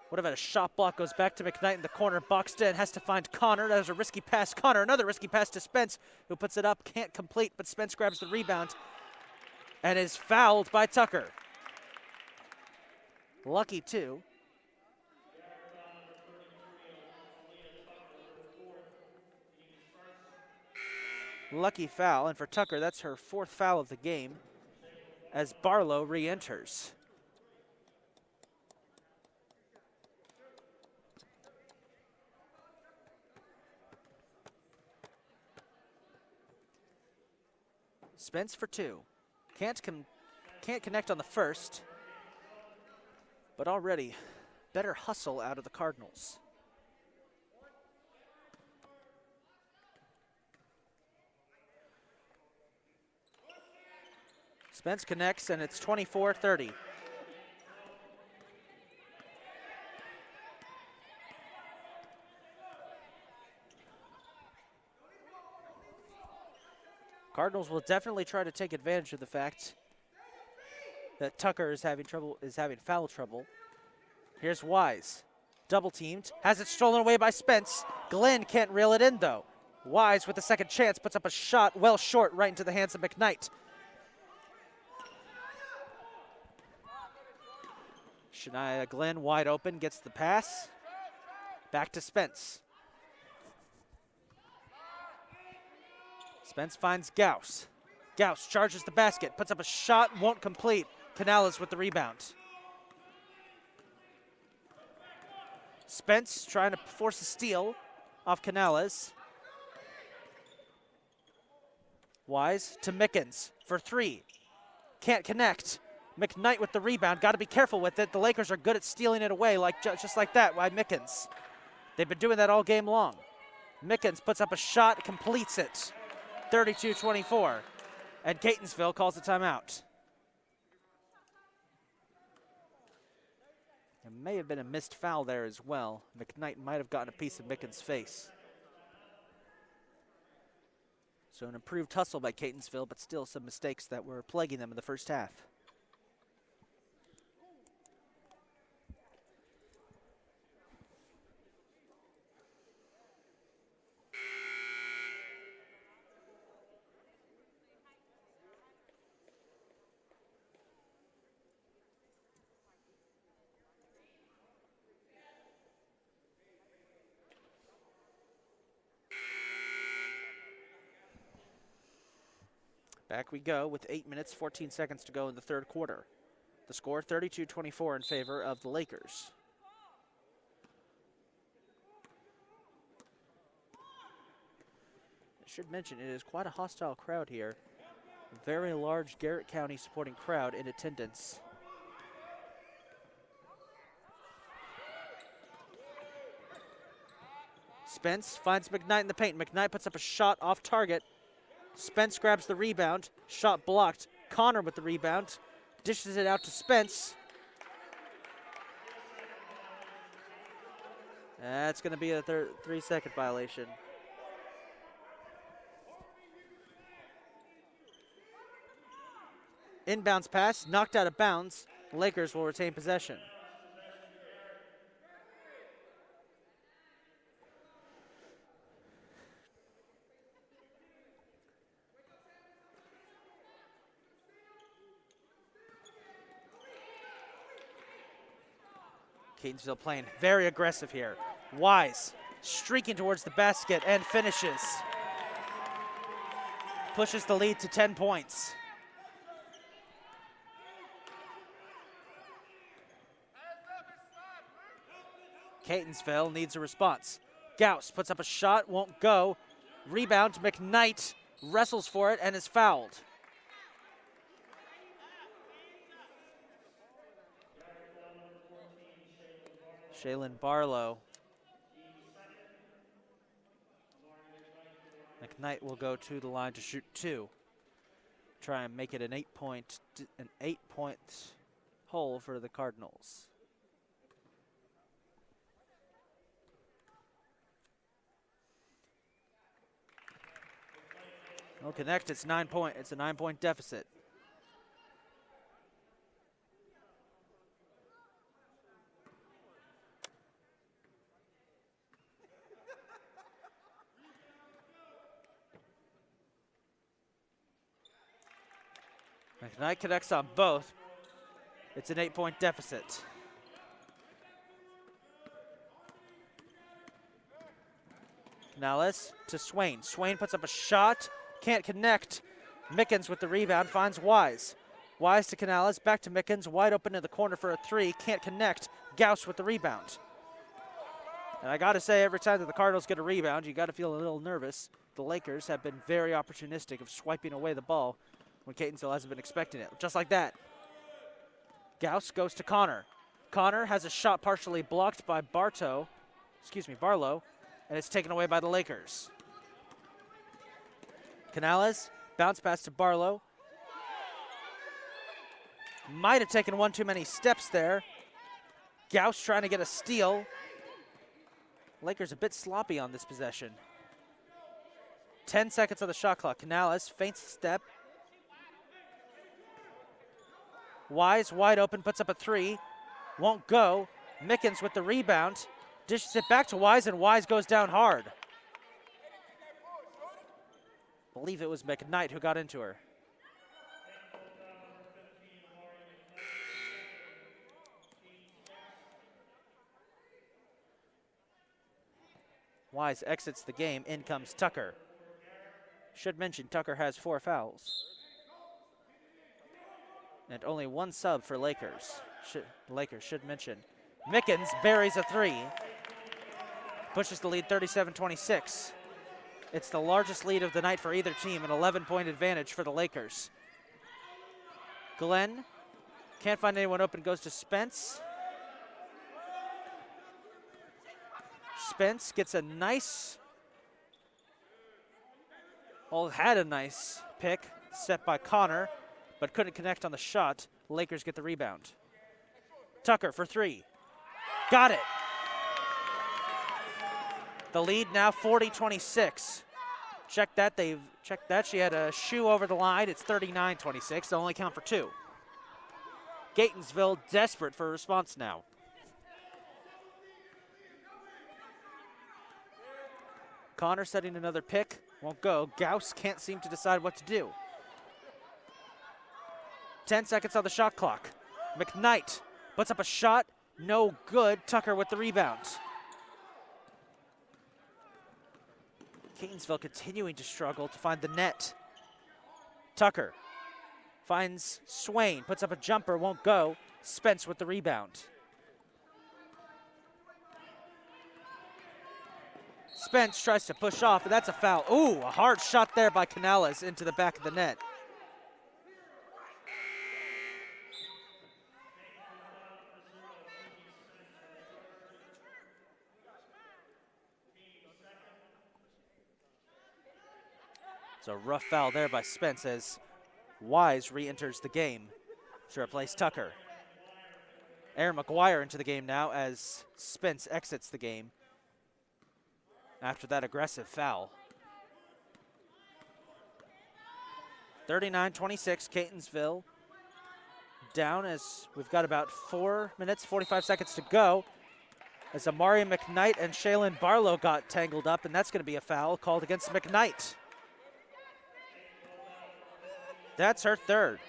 what about a shot block, goes back to McKnight in the corner, boxed in, has to find Connor. That was a risky pass. Connor, another risky pass to Spence, who puts it up, can't complete, but Spence grabs the rebound and is fouled by Tucker. Lucky too. Lucky foul, and for Tucker, that's her 4th foul of the game as Barlow re-enters. Spence for 2. Can't connect on the first, but already better hustle out of the Cardinals. Spence connects, and it's 24-30. Cardinals will definitely try to take advantage of the fact that Tucker is having foul trouble. Here's Wise, double teamed, has it stolen away by Spence. Glenn can't reel it in though. Wise with a second chance puts up a shot well short right into the hands of McKnight. Shania Glenn wide open, gets the pass. Back to Spence. Spence finds Gauss. Gauss charges the basket, puts up a shot, won't complete. Canales with the rebound. Spence trying to force a steal off Canales. Wise to Mickens for 3. Can't connect. McKnight with the rebound. Got to be careful with it. The Lakers are good at stealing it away, just like that by Mickens. They've been doing that all game long. Mickens puts up a shot, completes it. 32-24. And Catonsville calls a timeout. It may have been a missed foul there as well. McKnight might have gotten a piece of Mickens' face. So an improved hustle by Catonsville, but still some mistakes that were plaguing them in the first half. Back we go with 8 minutes, 14 seconds to go in the third quarter. The score 32-24 in favor of the Lakers. I should mention it is quite a hostile crowd here. Very large Garrett County supporting crowd in attendance. Spence finds McKnight in the paint. McKnight puts up a shot off target. Spence grabs the rebound. Shot blocked. Connor with the rebound. Dishes it out to Spence. That's going to be a 3-second violation. Inbounds pass, knocked out of bounds. Lakers will retain possession. Catonsville playing very aggressive here. Wise streaking towards the basket and finishes. Pushes the lead to 10 points. Catonsville needs a response. Gauss puts up a shot, won't go. Rebound, McKnight wrestles for it and is fouled. Shaylin Barlow. McKnight will go to the line to shoot 2. Try and make it an 8-point hole for the Cardinals. No connect, it's a 9-point deficit. McKnight connects on both. It's an 8-point deficit. Canales to Swain. Swain puts up a shot, can't connect. Mickens with the rebound finds Wise. Wise to Canales, back to Mickens, wide open in the corner for a 3, can't connect. Gauss with the rebound. And I gotta say, every time that the Cardinals get a rebound, you gotta feel a little nervous. The Lakers have been very opportunistic of swiping away the ball when Catonsville hasn't been expecting it. Just like that. Gauss goes to Connor. Connor has a shot partially blocked by Barlow, and it's taken away by the Lakers. Canales, bounce pass to Barlow. Might have taken one too many steps there. Gauss trying to get a steal. Lakers a bit sloppy on this possession. 10 seconds on the shot clock. Canales feints a step. Wise wide open, puts up a 3. Won't go. Mickens with the rebound. Dishes it back to Wise, and Wise goes down hard. I believe it was McKnight who got into her. Wise exits the game. In comes Tucker. Should mention Tucker has 4 fouls. And only 1 sub for Lakers. Lakers should mention. Mickens buries a 3. Pushes the lead 37-26. It's the largest lead of the night for either team, an 11-point advantage for the Lakers. Glenn can't find anyone open, goes to Spence. Spence gets a nice, had a nice pick set by Connor, but couldn't connect on the shot. Lakers get the rebound. Tucker for 3. Got it. The lead now 40-26. Check that. She had a shoe over the line. It's 39-26. They'll only count for 2. Catonsville desperate for a response now. Connor setting another pick. Won't go. Gauss can't seem to decide what to do. 10 seconds on the shot clock. McKnight puts up a shot. No good. Tucker with the rebound. Catonsville continuing to struggle to find the net. Tucker finds Swain, puts up a jumper, won't go. Spence with the rebound. Spence tries to push off, but that's a foul. Ooh, a hard shot there by Canales into the back of the net. It's a rough foul there by Spence as Wise re-enters the game to replace Tucker. Erin Mcguire into the game now as Spence exits the game after that aggressive foul. 39-26, Catonsville down as we've got about 4 minutes, 45 seconds to go. As Amari McKnight and Shaylin Barlow got tangled up, and that's going to be a foul called against McKnight. That's her third.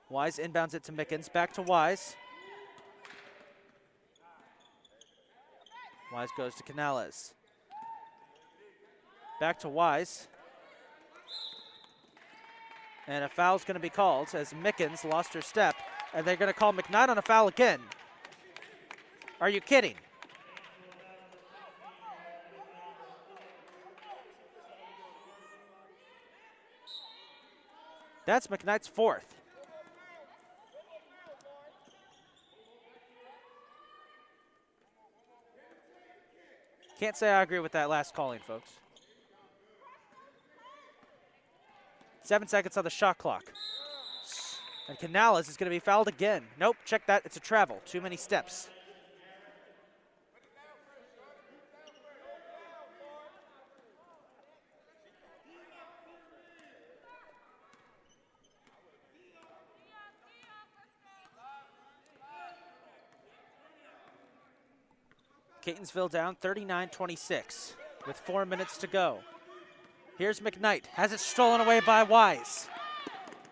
Wise inbounds it to Mickens, back to Wise. Wise goes to Canales. Back to Wise. And a foul's going to be called as Mickens lost her step. And they're going to call McKnight on a foul again. Are you kidding? That's McKnight's fourth. Can't say I agree with that last calling, folks. 7 seconds on the shot clock. And Canales is going to be fouled again. Nope, check that. It's a travel. Too many steps. Catonsville down 39-26 with 4 minutes to go. Here's McKnight. Has it stolen away by Wise.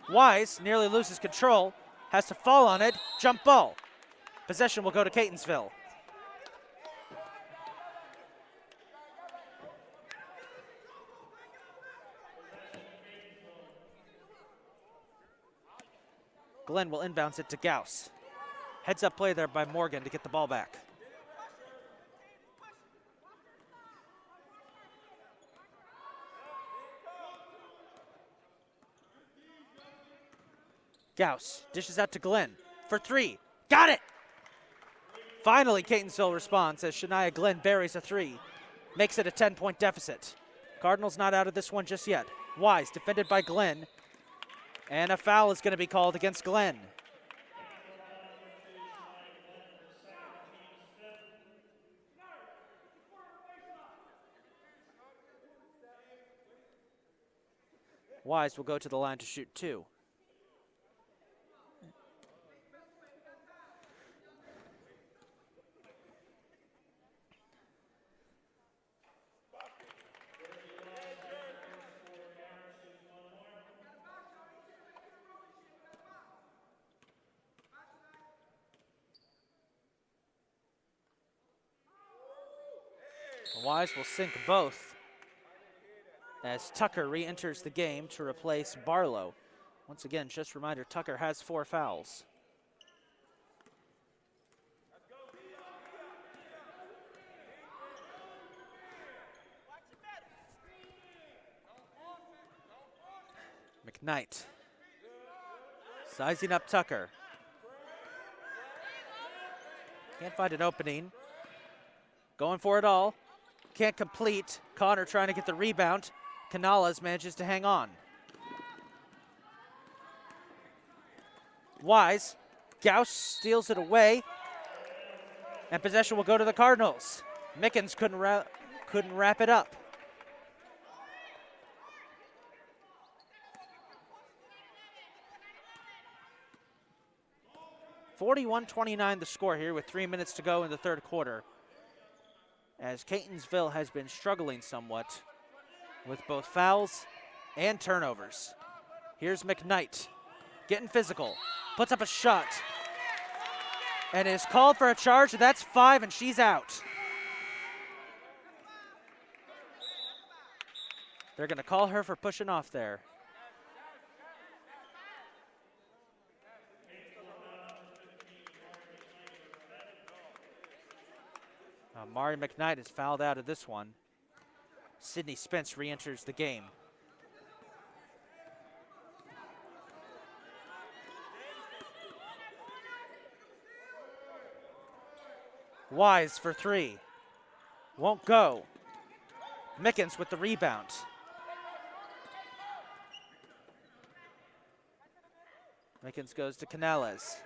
Wise nearly loses control, has to fall on it, jump ball. Possession will go to Catonsville. Glenn will inbounds it to Gauss. Heads up play there by Morgan to get the ball back. Gauss dishes out to Glenn for three. Got it! Finally, Catonsville responds as Shania Glenn buries a three. Makes it a 10-point deficit. Cardinals not out of this one just yet. Wise defended by Glenn. And a foul is going to be called against Glenn. Wise will go to the line to shoot two. Wise will sink both as Tucker re-enters the game to replace Barlow. Once again, just a reminder, Tucker has 4 fouls. McKnight sizing up Tucker. Can't find an opening. Going for it all. Can't complete. Connor trying to get the rebound. Canales manages to hang on. Wise. Gauss steals it away. And possession will go to the Cardinals. Mickens couldn't wrap it up. (41-29) the score here with 3 minutes to go in the third quarter, as Catonsville has been struggling somewhat with both fouls and turnovers. Here's McKnight getting physical, puts up a shot, and is called for a charge. That's 5, and she's out. They're going to call her for pushing off there. Mari McKnight is fouled out of this one. Sydney Spence re-enters the game. Wise for 3. Won't go. Mickens with the rebound. Mickens goes to Canales.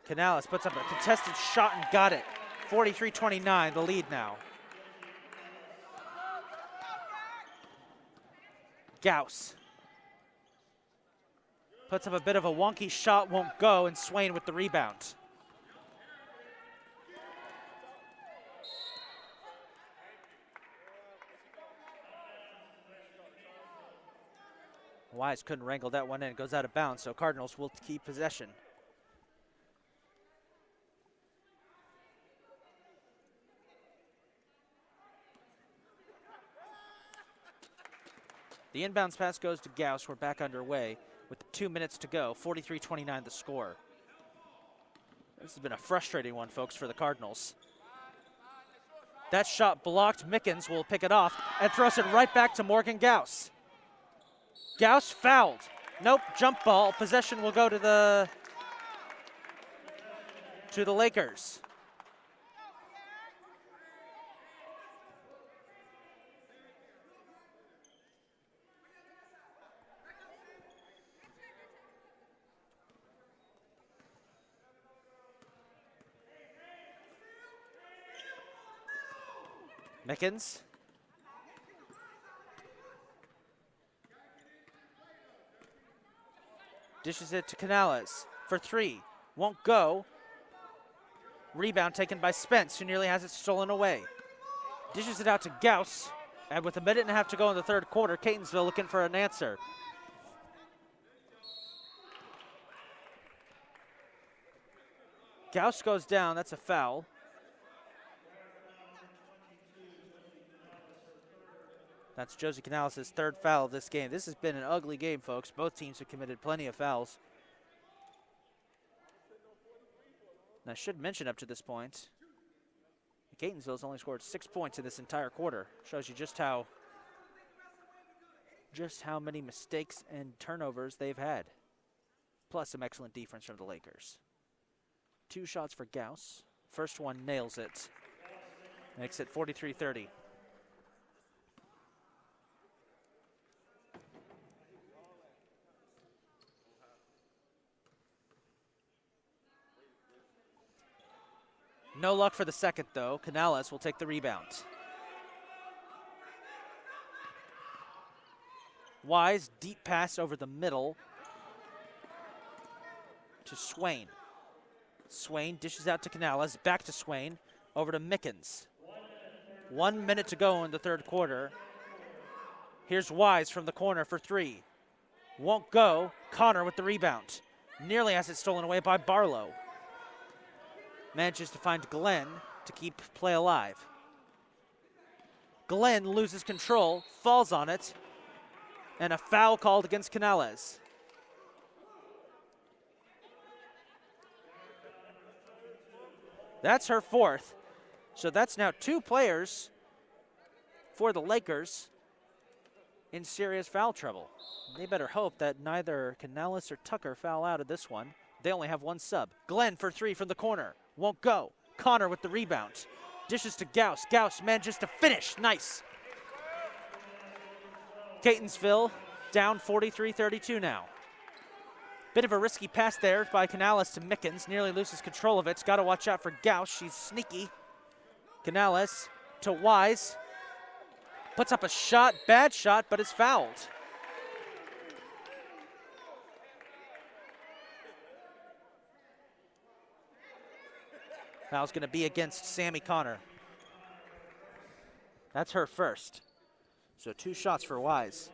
Canales puts up a contested shot and got it. 43-29, the lead now. Gauss puts up a bit of a wonky shot, won't go, and Swain with the rebound. Wise couldn't wrangle that one in. It goes out of bounds, so Cardinals will keep possession. The inbounds pass goes to Gauss. We're back underway with 2 minutes to go. 43-29 the score. This has been a frustrating one, folks, for the Cardinals. That shot blocked. Mickens will pick it off and throws it right back to Morgan Gauss. Gauss fouled. Nope, jump ball. Possession will go to the Lakers. Mickens. Dishes it to Canales for 3. Won't go. Rebound taken by Spence, who nearly has it stolen away. Dishes it out to Gauss. And with 1.5 minutes to go in the third quarter, Catonsville looking for an answer. Gauss goes down. That's a foul. That's Josie Canales' third foul of this game. This has been an ugly game, folks. Both teams have committed plenty of fouls. And I should mention up to this point, Catonsville's only scored 6 points in this entire quarter. Shows you just how many mistakes and turnovers they've had. Plus some excellent defense from the Lakers. 2 shots for Gauss. First one nails it. Makes it 43-30. No luck for the second, though. Canales will take the rebound. Wise, deep pass over the middle to Swain. Swain dishes out to Canales, back to Swain, over to Mickens. 1 minute to go in the third quarter. Here's Wise from the corner for 3. Won't go. Connor with the rebound. Nearly has it stolen away by Barlow. Manages to find Glenn to keep play alive. Glenn loses control, falls on it, and a foul called against Canales. That's her 4th. So that's now 2 players for the Lakers in serious foul trouble. They better hope that neither Canales or Tucker foul out of this one. They only have 1 sub. Glenn for 3 from the corner. Won't go. Connor with the rebound. Dishes to Gauss. Gauss manages to finish. Nice. Catonsville down 43-32 now. Bit of a risky pass there by Canales to Mickens. Nearly loses control of it. Got to watch out for Gauss. She's sneaky. Canales to Wise. Puts up a shot. Bad shot, but is fouled. Foul's going to be against Sammy Connor. That's her first. So 2 shots for Wise.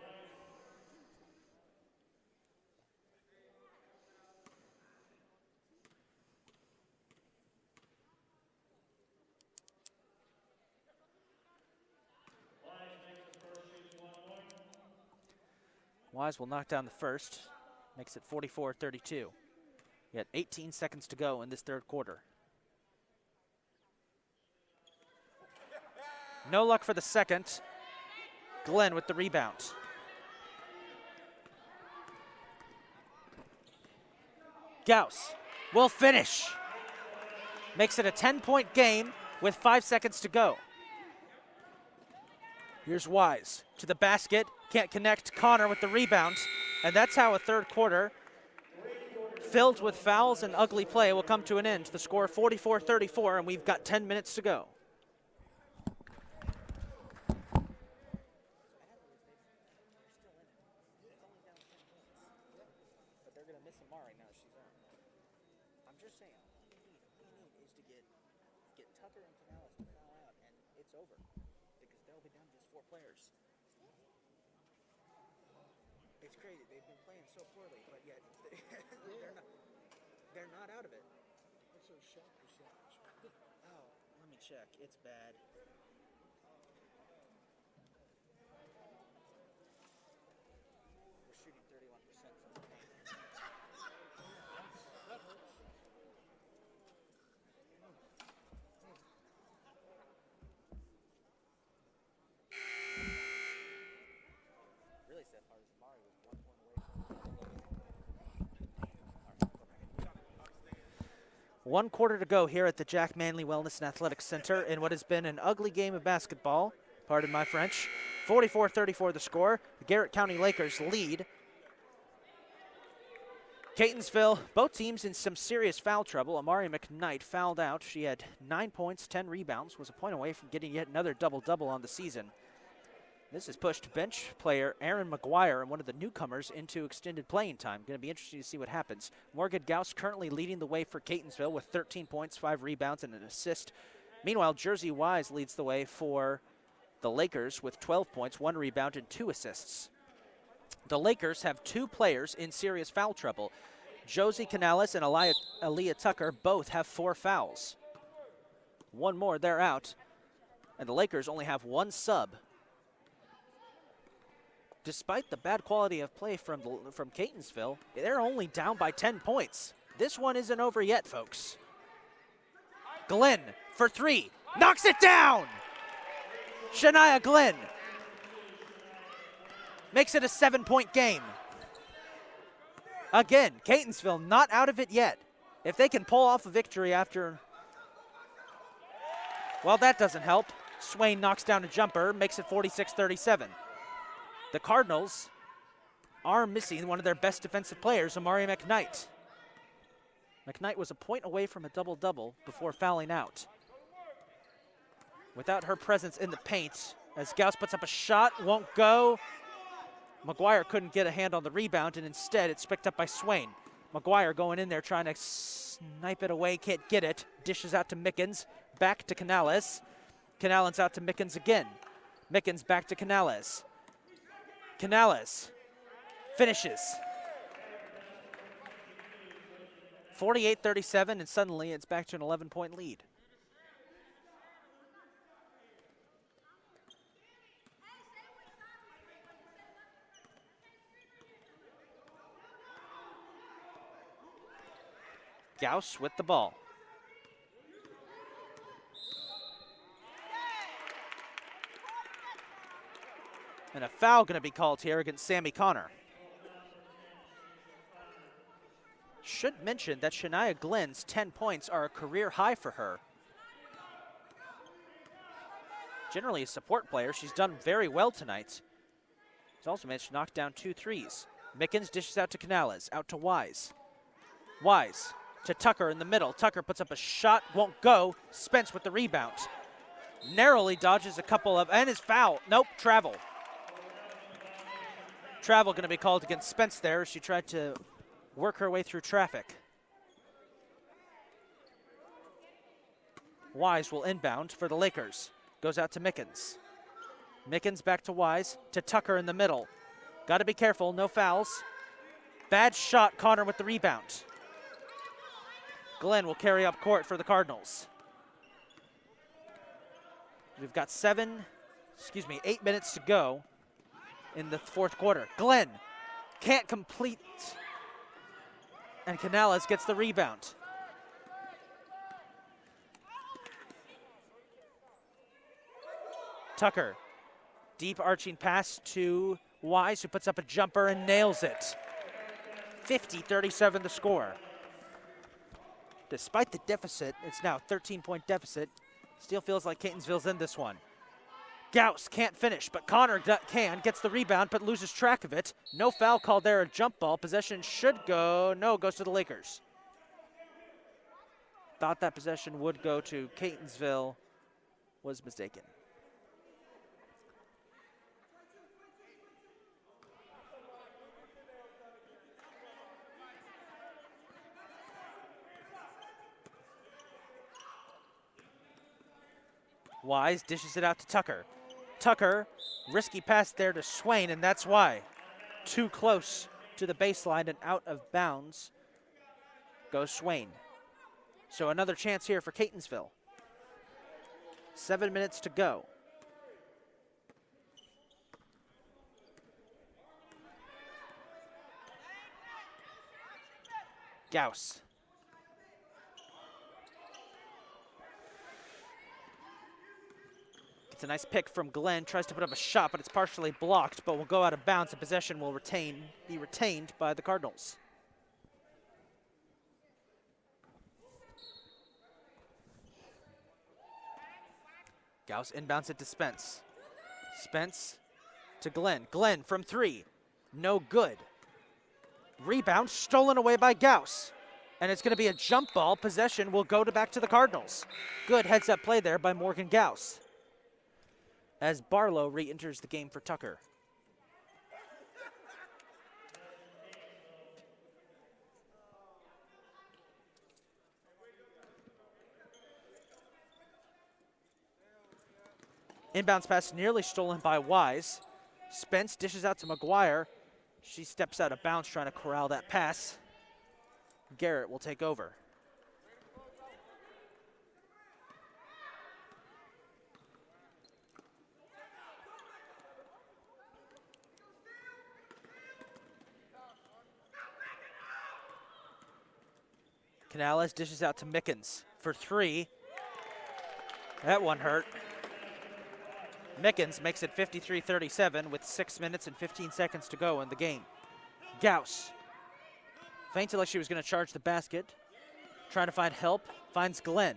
Wise will knock down the first. Makes it 44-32. Yet 18 seconds to go in this third quarter. No luck for the second. Glenn with the rebound. Gauss will finish. Makes it a 10-point game with 5 seconds to go. Here's Wise to the basket. Can't connect. Connor with the rebound. And that's how a third quarter filled with fouls and ugly play will come to an end. The score 44-34, and we've got 10 minutes to go. It's crazy. They've been playing so poorly, but yet they're not out of it. What's their shot percentage? Oh, let me check. It's bad. We're shooting 31% from the paint. That hurts. Really sad part is Mari was 1 point away from 1 quarter to go here at the Jack Manley Wellness and Athletics Center in what has been an ugly game of basketball. Pardon my French. 44-34 the score. The Garrett County Lakers lead. Catonsville, both teams in some serious foul trouble. Amari McKnight fouled out. She had 9 points, 10 rebounds, was a point away from getting yet another double-double on the season. This has pushed bench player Erin Mcguire and one of the newcomers into extended playing time. Going to be interesting to see what happens. Morgan Gauss currently leading the way for Catonsville with 13 points, 5 rebounds, and an assist. Meanwhile, Jersey Wise leads the way for the Lakers with 12 points, 1 rebound, and 2 assists. The Lakers have 2 players in serious foul trouble. Josie Canales and Aaliyah Tucker both have 4 fouls. 1 more, they're out. And the Lakers only have 1 sub. Despite the bad quality of play from Catonsville, they're only down by 10 points. This one isn't over yet, folks. Glenn for 3, knocks it down! Shania Glenn makes it a 7-point game. Again, Catonsville not out of it yet. If they can pull off a victory after, well, that doesn't help. Swain knocks down a jumper, makes it 46-37. The Cardinals are missing one of their best defensive players, Amari McKnight. McKnight was a point away from a double-double before fouling out. Without her presence in the paint, as Gauss puts up a shot, won't go. Mcguire couldn't get a hand on the rebound, and instead it's picked up by Swain. Mcguire going in there trying to snipe it away, can't get it. Dishes out to Mickens, back to Canales. Canales out to Mickens again. Mickens back to Canales. Canales finishes. 48-37, and suddenly it's back to an 11-point lead. Gauss with the ball. And a foul going to be called here against Sammy Connor. Should mention that Shania Glenn's 10 points are a career high for her. Generally a support player, she's done very well tonight. She's also managed to knock down 2 threes. Mickens dishes out to Canales, out to Wise. Wise to Tucker in the middle. Tucker puts up a shot, won't go. Spence with the rebound. Narrowly dodges a couple of, and is foul. Nope, travel. Travel going to be called against Spence there. She tried to work her way through traffic. Wise will inbound for the Lakers. Goes out to Mickens. Mickens back to Wise, to Tucker in the middle. Got to be careful, no fouls. Bad shot, Connor with the rebound. Glenn will carry up court for the Cardinals. We've got 8 minutes to go in the fourth quarter. Glenn can't complete. And Canales gets the rebound. Tucker, deep arching pass to Wise, who puts up a jumper and nails it. 50-37 the score. Despite the deficit, it's now a 13-point deficit. Still feels like Catonsville's in this one. Gauss can't finish, but Connor gets the rebound, but loses track of it. No foul called there, a jump ball. Possession should go, no, goes to the Lakers. Thought that possession would go to Catonsville, was mistaken. Wise dishes it out to Tucker. Tucker, risky pass there to Swain, and that's why. Too close to the baseline and out of bounds goes Swain. So another chance here for Catonsville. 7 minutes to go. Gauss. It's a nice pick from Glenn, tries to put up a shot, but it's partially blocked, but will go out of bounds, and possession will be retained by the Cardinals. Gauss inbounds it to Spence. Spence to Glenn. Glenn from three. No good. Rebound stolen away by Gauss. And it's going to be a jump ball. Possession will go back to the Cardinals. Good heads-up play there by Morgan Gauss, as Barlow re-enters the game for Tucker. Inbounds pass nearly stolen by Wise. Spence dishes out to Mcguire. She steps out of bounds trying to corral that pass. Garret will take over. Canales dishes out to Mickens for three. That one hurt. Mickens makes it 53-37 with 6 minutes and 15 seconds to go in the game. Gauss feinted like she was going to charge the basket. Trying to find help. Finds Glenn.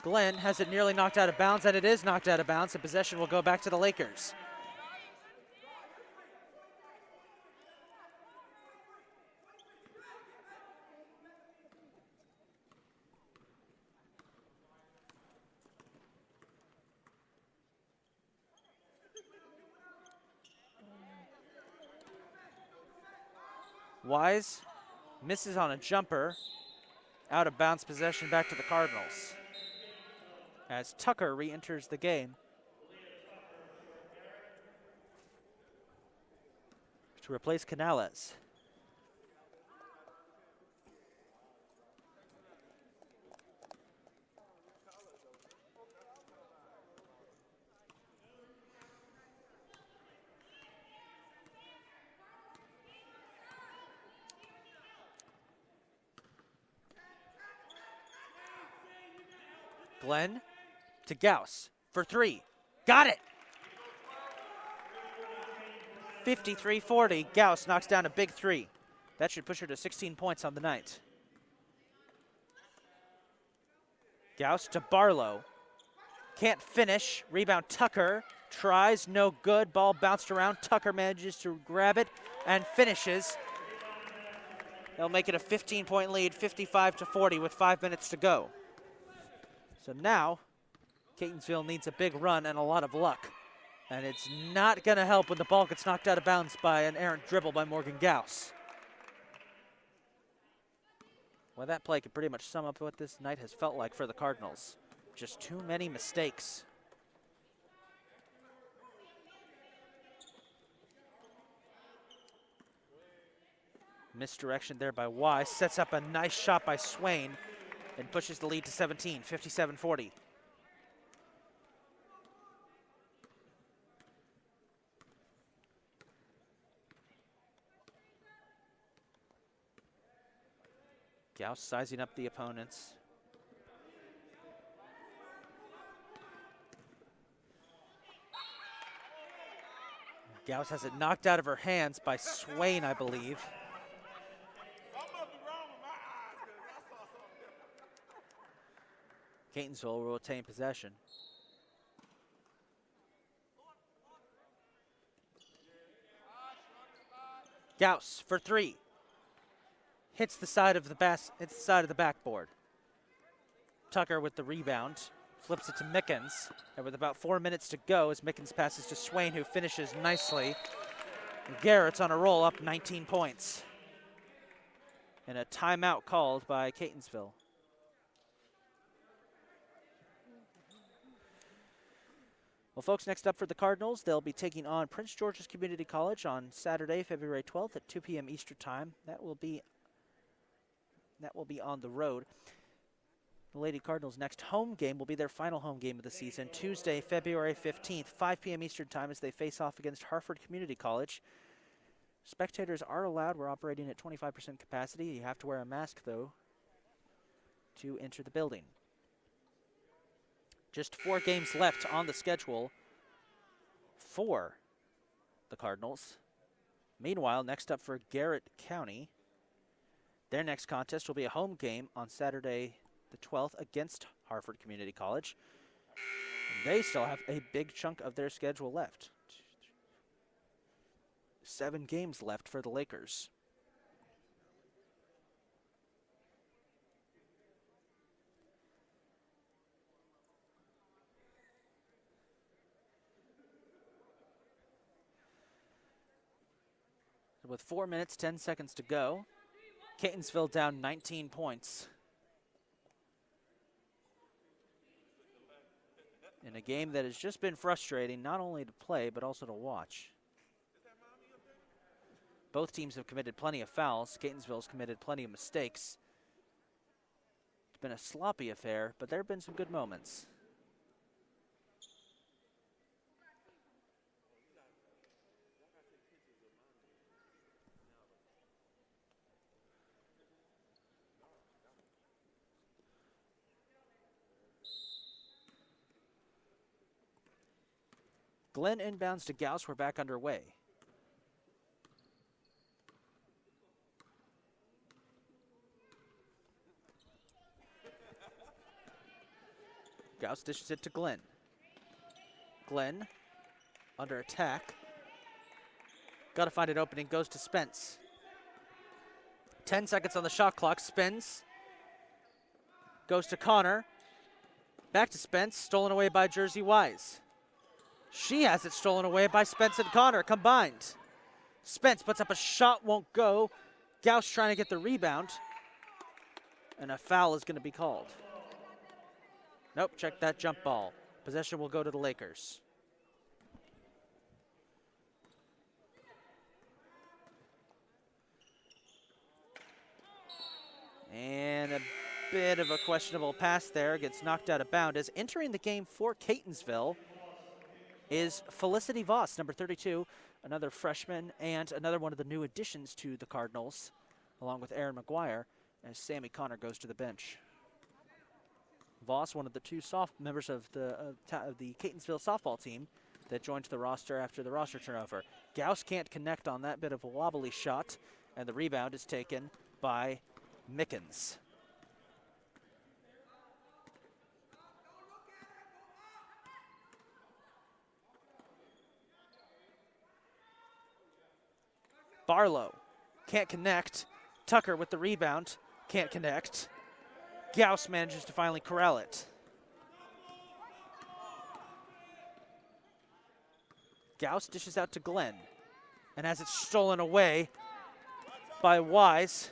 Glenn has it nearly knocked out of bounds, and it is knocked out of bounds, and possession will go back to the Lakers. Wise misses on a jumper. Out of bounds possession back to the Cardinals, as Tucker re-enters the game to replace Canales. Glenn to Gauss for three. Got it! 53-40. Gauss knocks down a big three. That should push her to 16 points on the night. Gauss to Barlow. Can't finish. Rebound Tucker. Tries, no good. Ball bounced around. Tucker manages to grab it and finishes. They'll make it a 15-point lead, 55-40 with 5 minutes to go. So now, Catonsville needs a big run and a lot of luck. And it's not going to help when the ball gets knocked out of bounds by an errant dribble by Morgan Gauss. Well, that play could pretty much sum up what this night has felt like for the Cardinals. Just too many mistakes. Misdirection there by Wise. Sets up a nice shot by Swain and pushes the lead to 17, 57-40. Gauss sizing up the opponents. Gauss has it knocked out of her hands by Swain, I believe. Catonsville will retain possession. Gauss for three. Hits the side of the backboard. Tucker with the rebound. Flips it to Mickens. And with about 4 minutes to go as Mickens passes to Swain, who finishes nicely. Garrett's on a roll, up 19 points. And a timeout called by Catonsville. Well, folks, next up for the Cardinals, they'll be taking on Prince George's Community College on Saturday, February 12th at 2 p.m. Eastern Time. That will be on the road. The Lady Cardinals' next home game will be their final home game of the season, Tuesday, February 15th, 5 p.m. Eastern Time, as they face off against Hartford Community College. Spectators are allowed. We're operating at 25% capacity. You have to wear a mask, though, to enter the building. Just 4 games left on the schedule for the Cardinals. Meanwhile, next up for Garret County, their next contest will be a home game on Saturday the 12th against Hartford Community College. They still have a big chunk of their schedule left. 7 games left for the Lakers. With 4 minutes, 10 seconds to go, Catonsville down 19 points. In a game that has just been frustrating, not only to play, but also to watch. Both teams have committed plenty of fouls. Catonsville's committed plenty of mistakes. It's been a sloppy affair, but there have been some good moments. Glenn inbounds to Gauss. We're back underway. Gauss dishes it to Glenn. Glenn under attack. Got to find an opening. Goes to Spence. 10 seconds on the shot clock. Spins. Goes to Connor. Back to Spence. Stolen away by Jersey Wise. She has it stolen away by Spence and Connor combined. Spence puts up a shot, won't go. Gauss trying to get the rebound. And a foul is going to be called. Nope, check that jump ball. Possession will go to the Lakers. And a bit of a questionable pass there. Gets knocked out of bounds. As entering the game for Catonsville is Felicity Voss, number 32, another freshman and another one of the new additions to the Cardinals, along with Erin Mcguire, as Sammy Connor goes to the bench. Voss, one of the 2 members of the Catonsville softball team that joined the roster after the roster turnover. Gauss can't connect on that bit of a wobbly shot, and the rebound is taken by Mickens. Barlow can't connect. Tucker with the rebound, can't connect. Gauss manages to finally corral it. Gauss dishes out to Glenn and has it stolen away by Wise.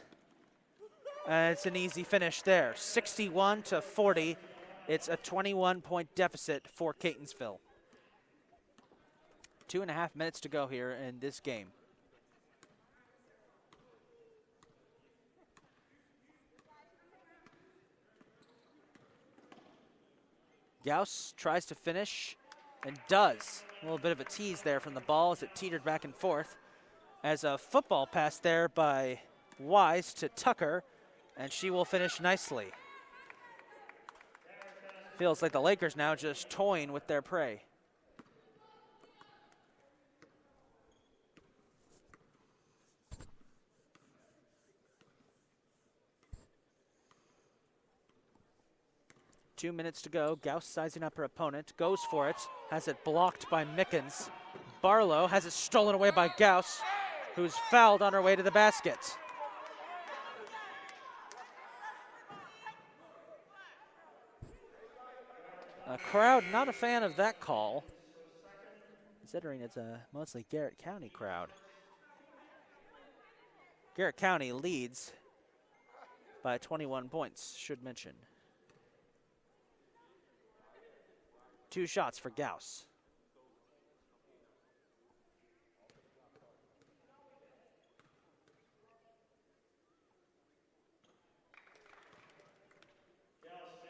And it's an easy finish there. 61-40. It's a 21-point deficit for Catonsville. 2.5 minutes to go here in this game. Gauss tries to finish and does. A little bit of a tease there from the ball as it teetered back and forth. As a football pass there by Wise to Tucker, And she will finish nicely. Feels like the Lakers now just toying with their prey. Two minutes to go. Gauss sizing up her opponent. Goes for it. Has it blocked by Mickens. Barlow has it stolen away by Gauss, who's fouled on her way to the basket. A crowd not a fan of that call, considering it's a mostly Garrett County crowd. Garrett County leads by 21 points, should mention. 2 shots for Gauss.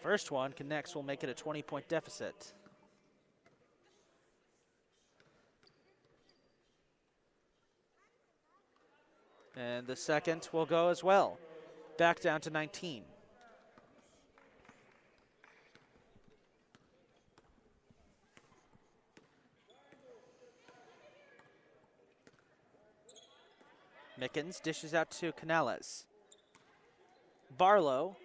First one connects, will make it a 20-point deficit. And the second will go as well. Back down to 19. Mickens dishes out to Canales. Barlow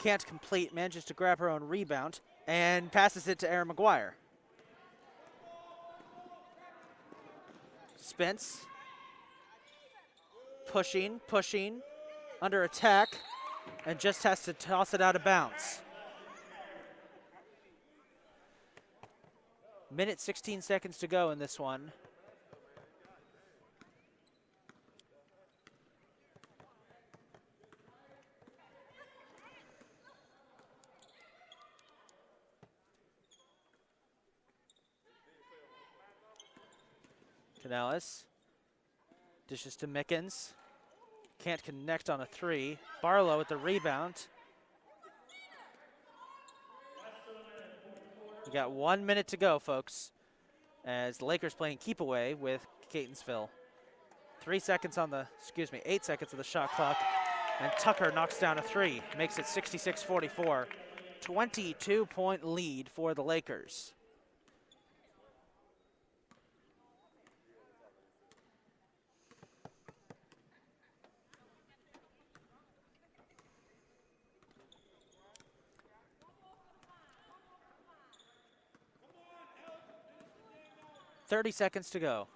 can't complete, manages to grab her own rebound, and passes it to Erin Mcguire. Spence, pushing, under attack, and just has to toss it out of bounds. Minute 16 seconds to go in this one. Canales dishes to Mickens. Can't connect on a 3. Barlow with the rebound. We got 1 minute to go, folks, as the Lakers playing keep away with Catonsville. 8 seconds on the shot clock, and Tucker knocks down a 3, makes it 66-44. 22-point lead for the Lakers. .30 seconds to go.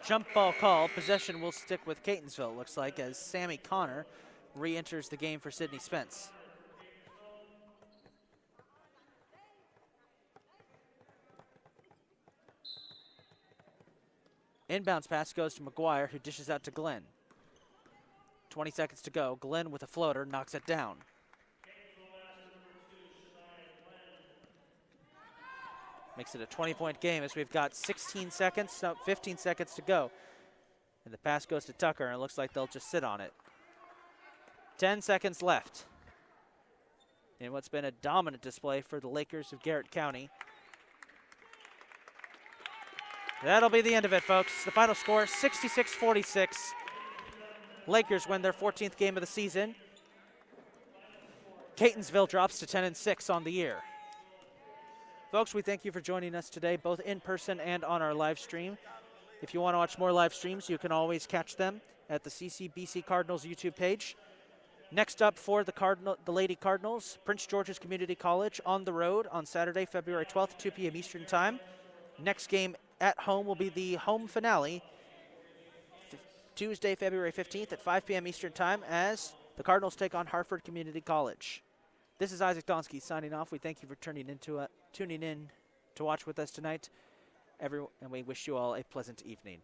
Jump ball call. Possession will stick with Catonsville, looks like, as Sammy Connor re-enters the game for Sydney Spence. Inbounds pass goes to Mcguire, who dishes out to Glenn. 20 seconds to go. Glenn with a floater knocks it down. Makes it a 20-point game as we've got 15 seconds to go. And the pass goes to Tucker, and it looks like they'll just sit on it. 10 seconds left in what's been a dominant display for the Lakers of Garrett County. That'll be the end of it, folks. The final score, 66-46. Lakers win their 14th game of the season. Catonsville drops to 10-6 on the year. Folks, we thank you for joining us today, both in person and on our live stream. If you want to watch more live streams, you can always catch them at the CCBC Cardinals YouTube page. Next up for the Lady Cardinals, Prince George's Community College on the road on Saturday, February 12th, 2 p.m. Eastern Time. Next game at home will be the home finale, Tuesday, February 15th at 5 p.m. Eastern Time, as the Cardinals take on Hartford Community College. This is Isaac Donsky signing off. We thank you for tuning in to watch with us tonight, and we wish you all a pleasant evening.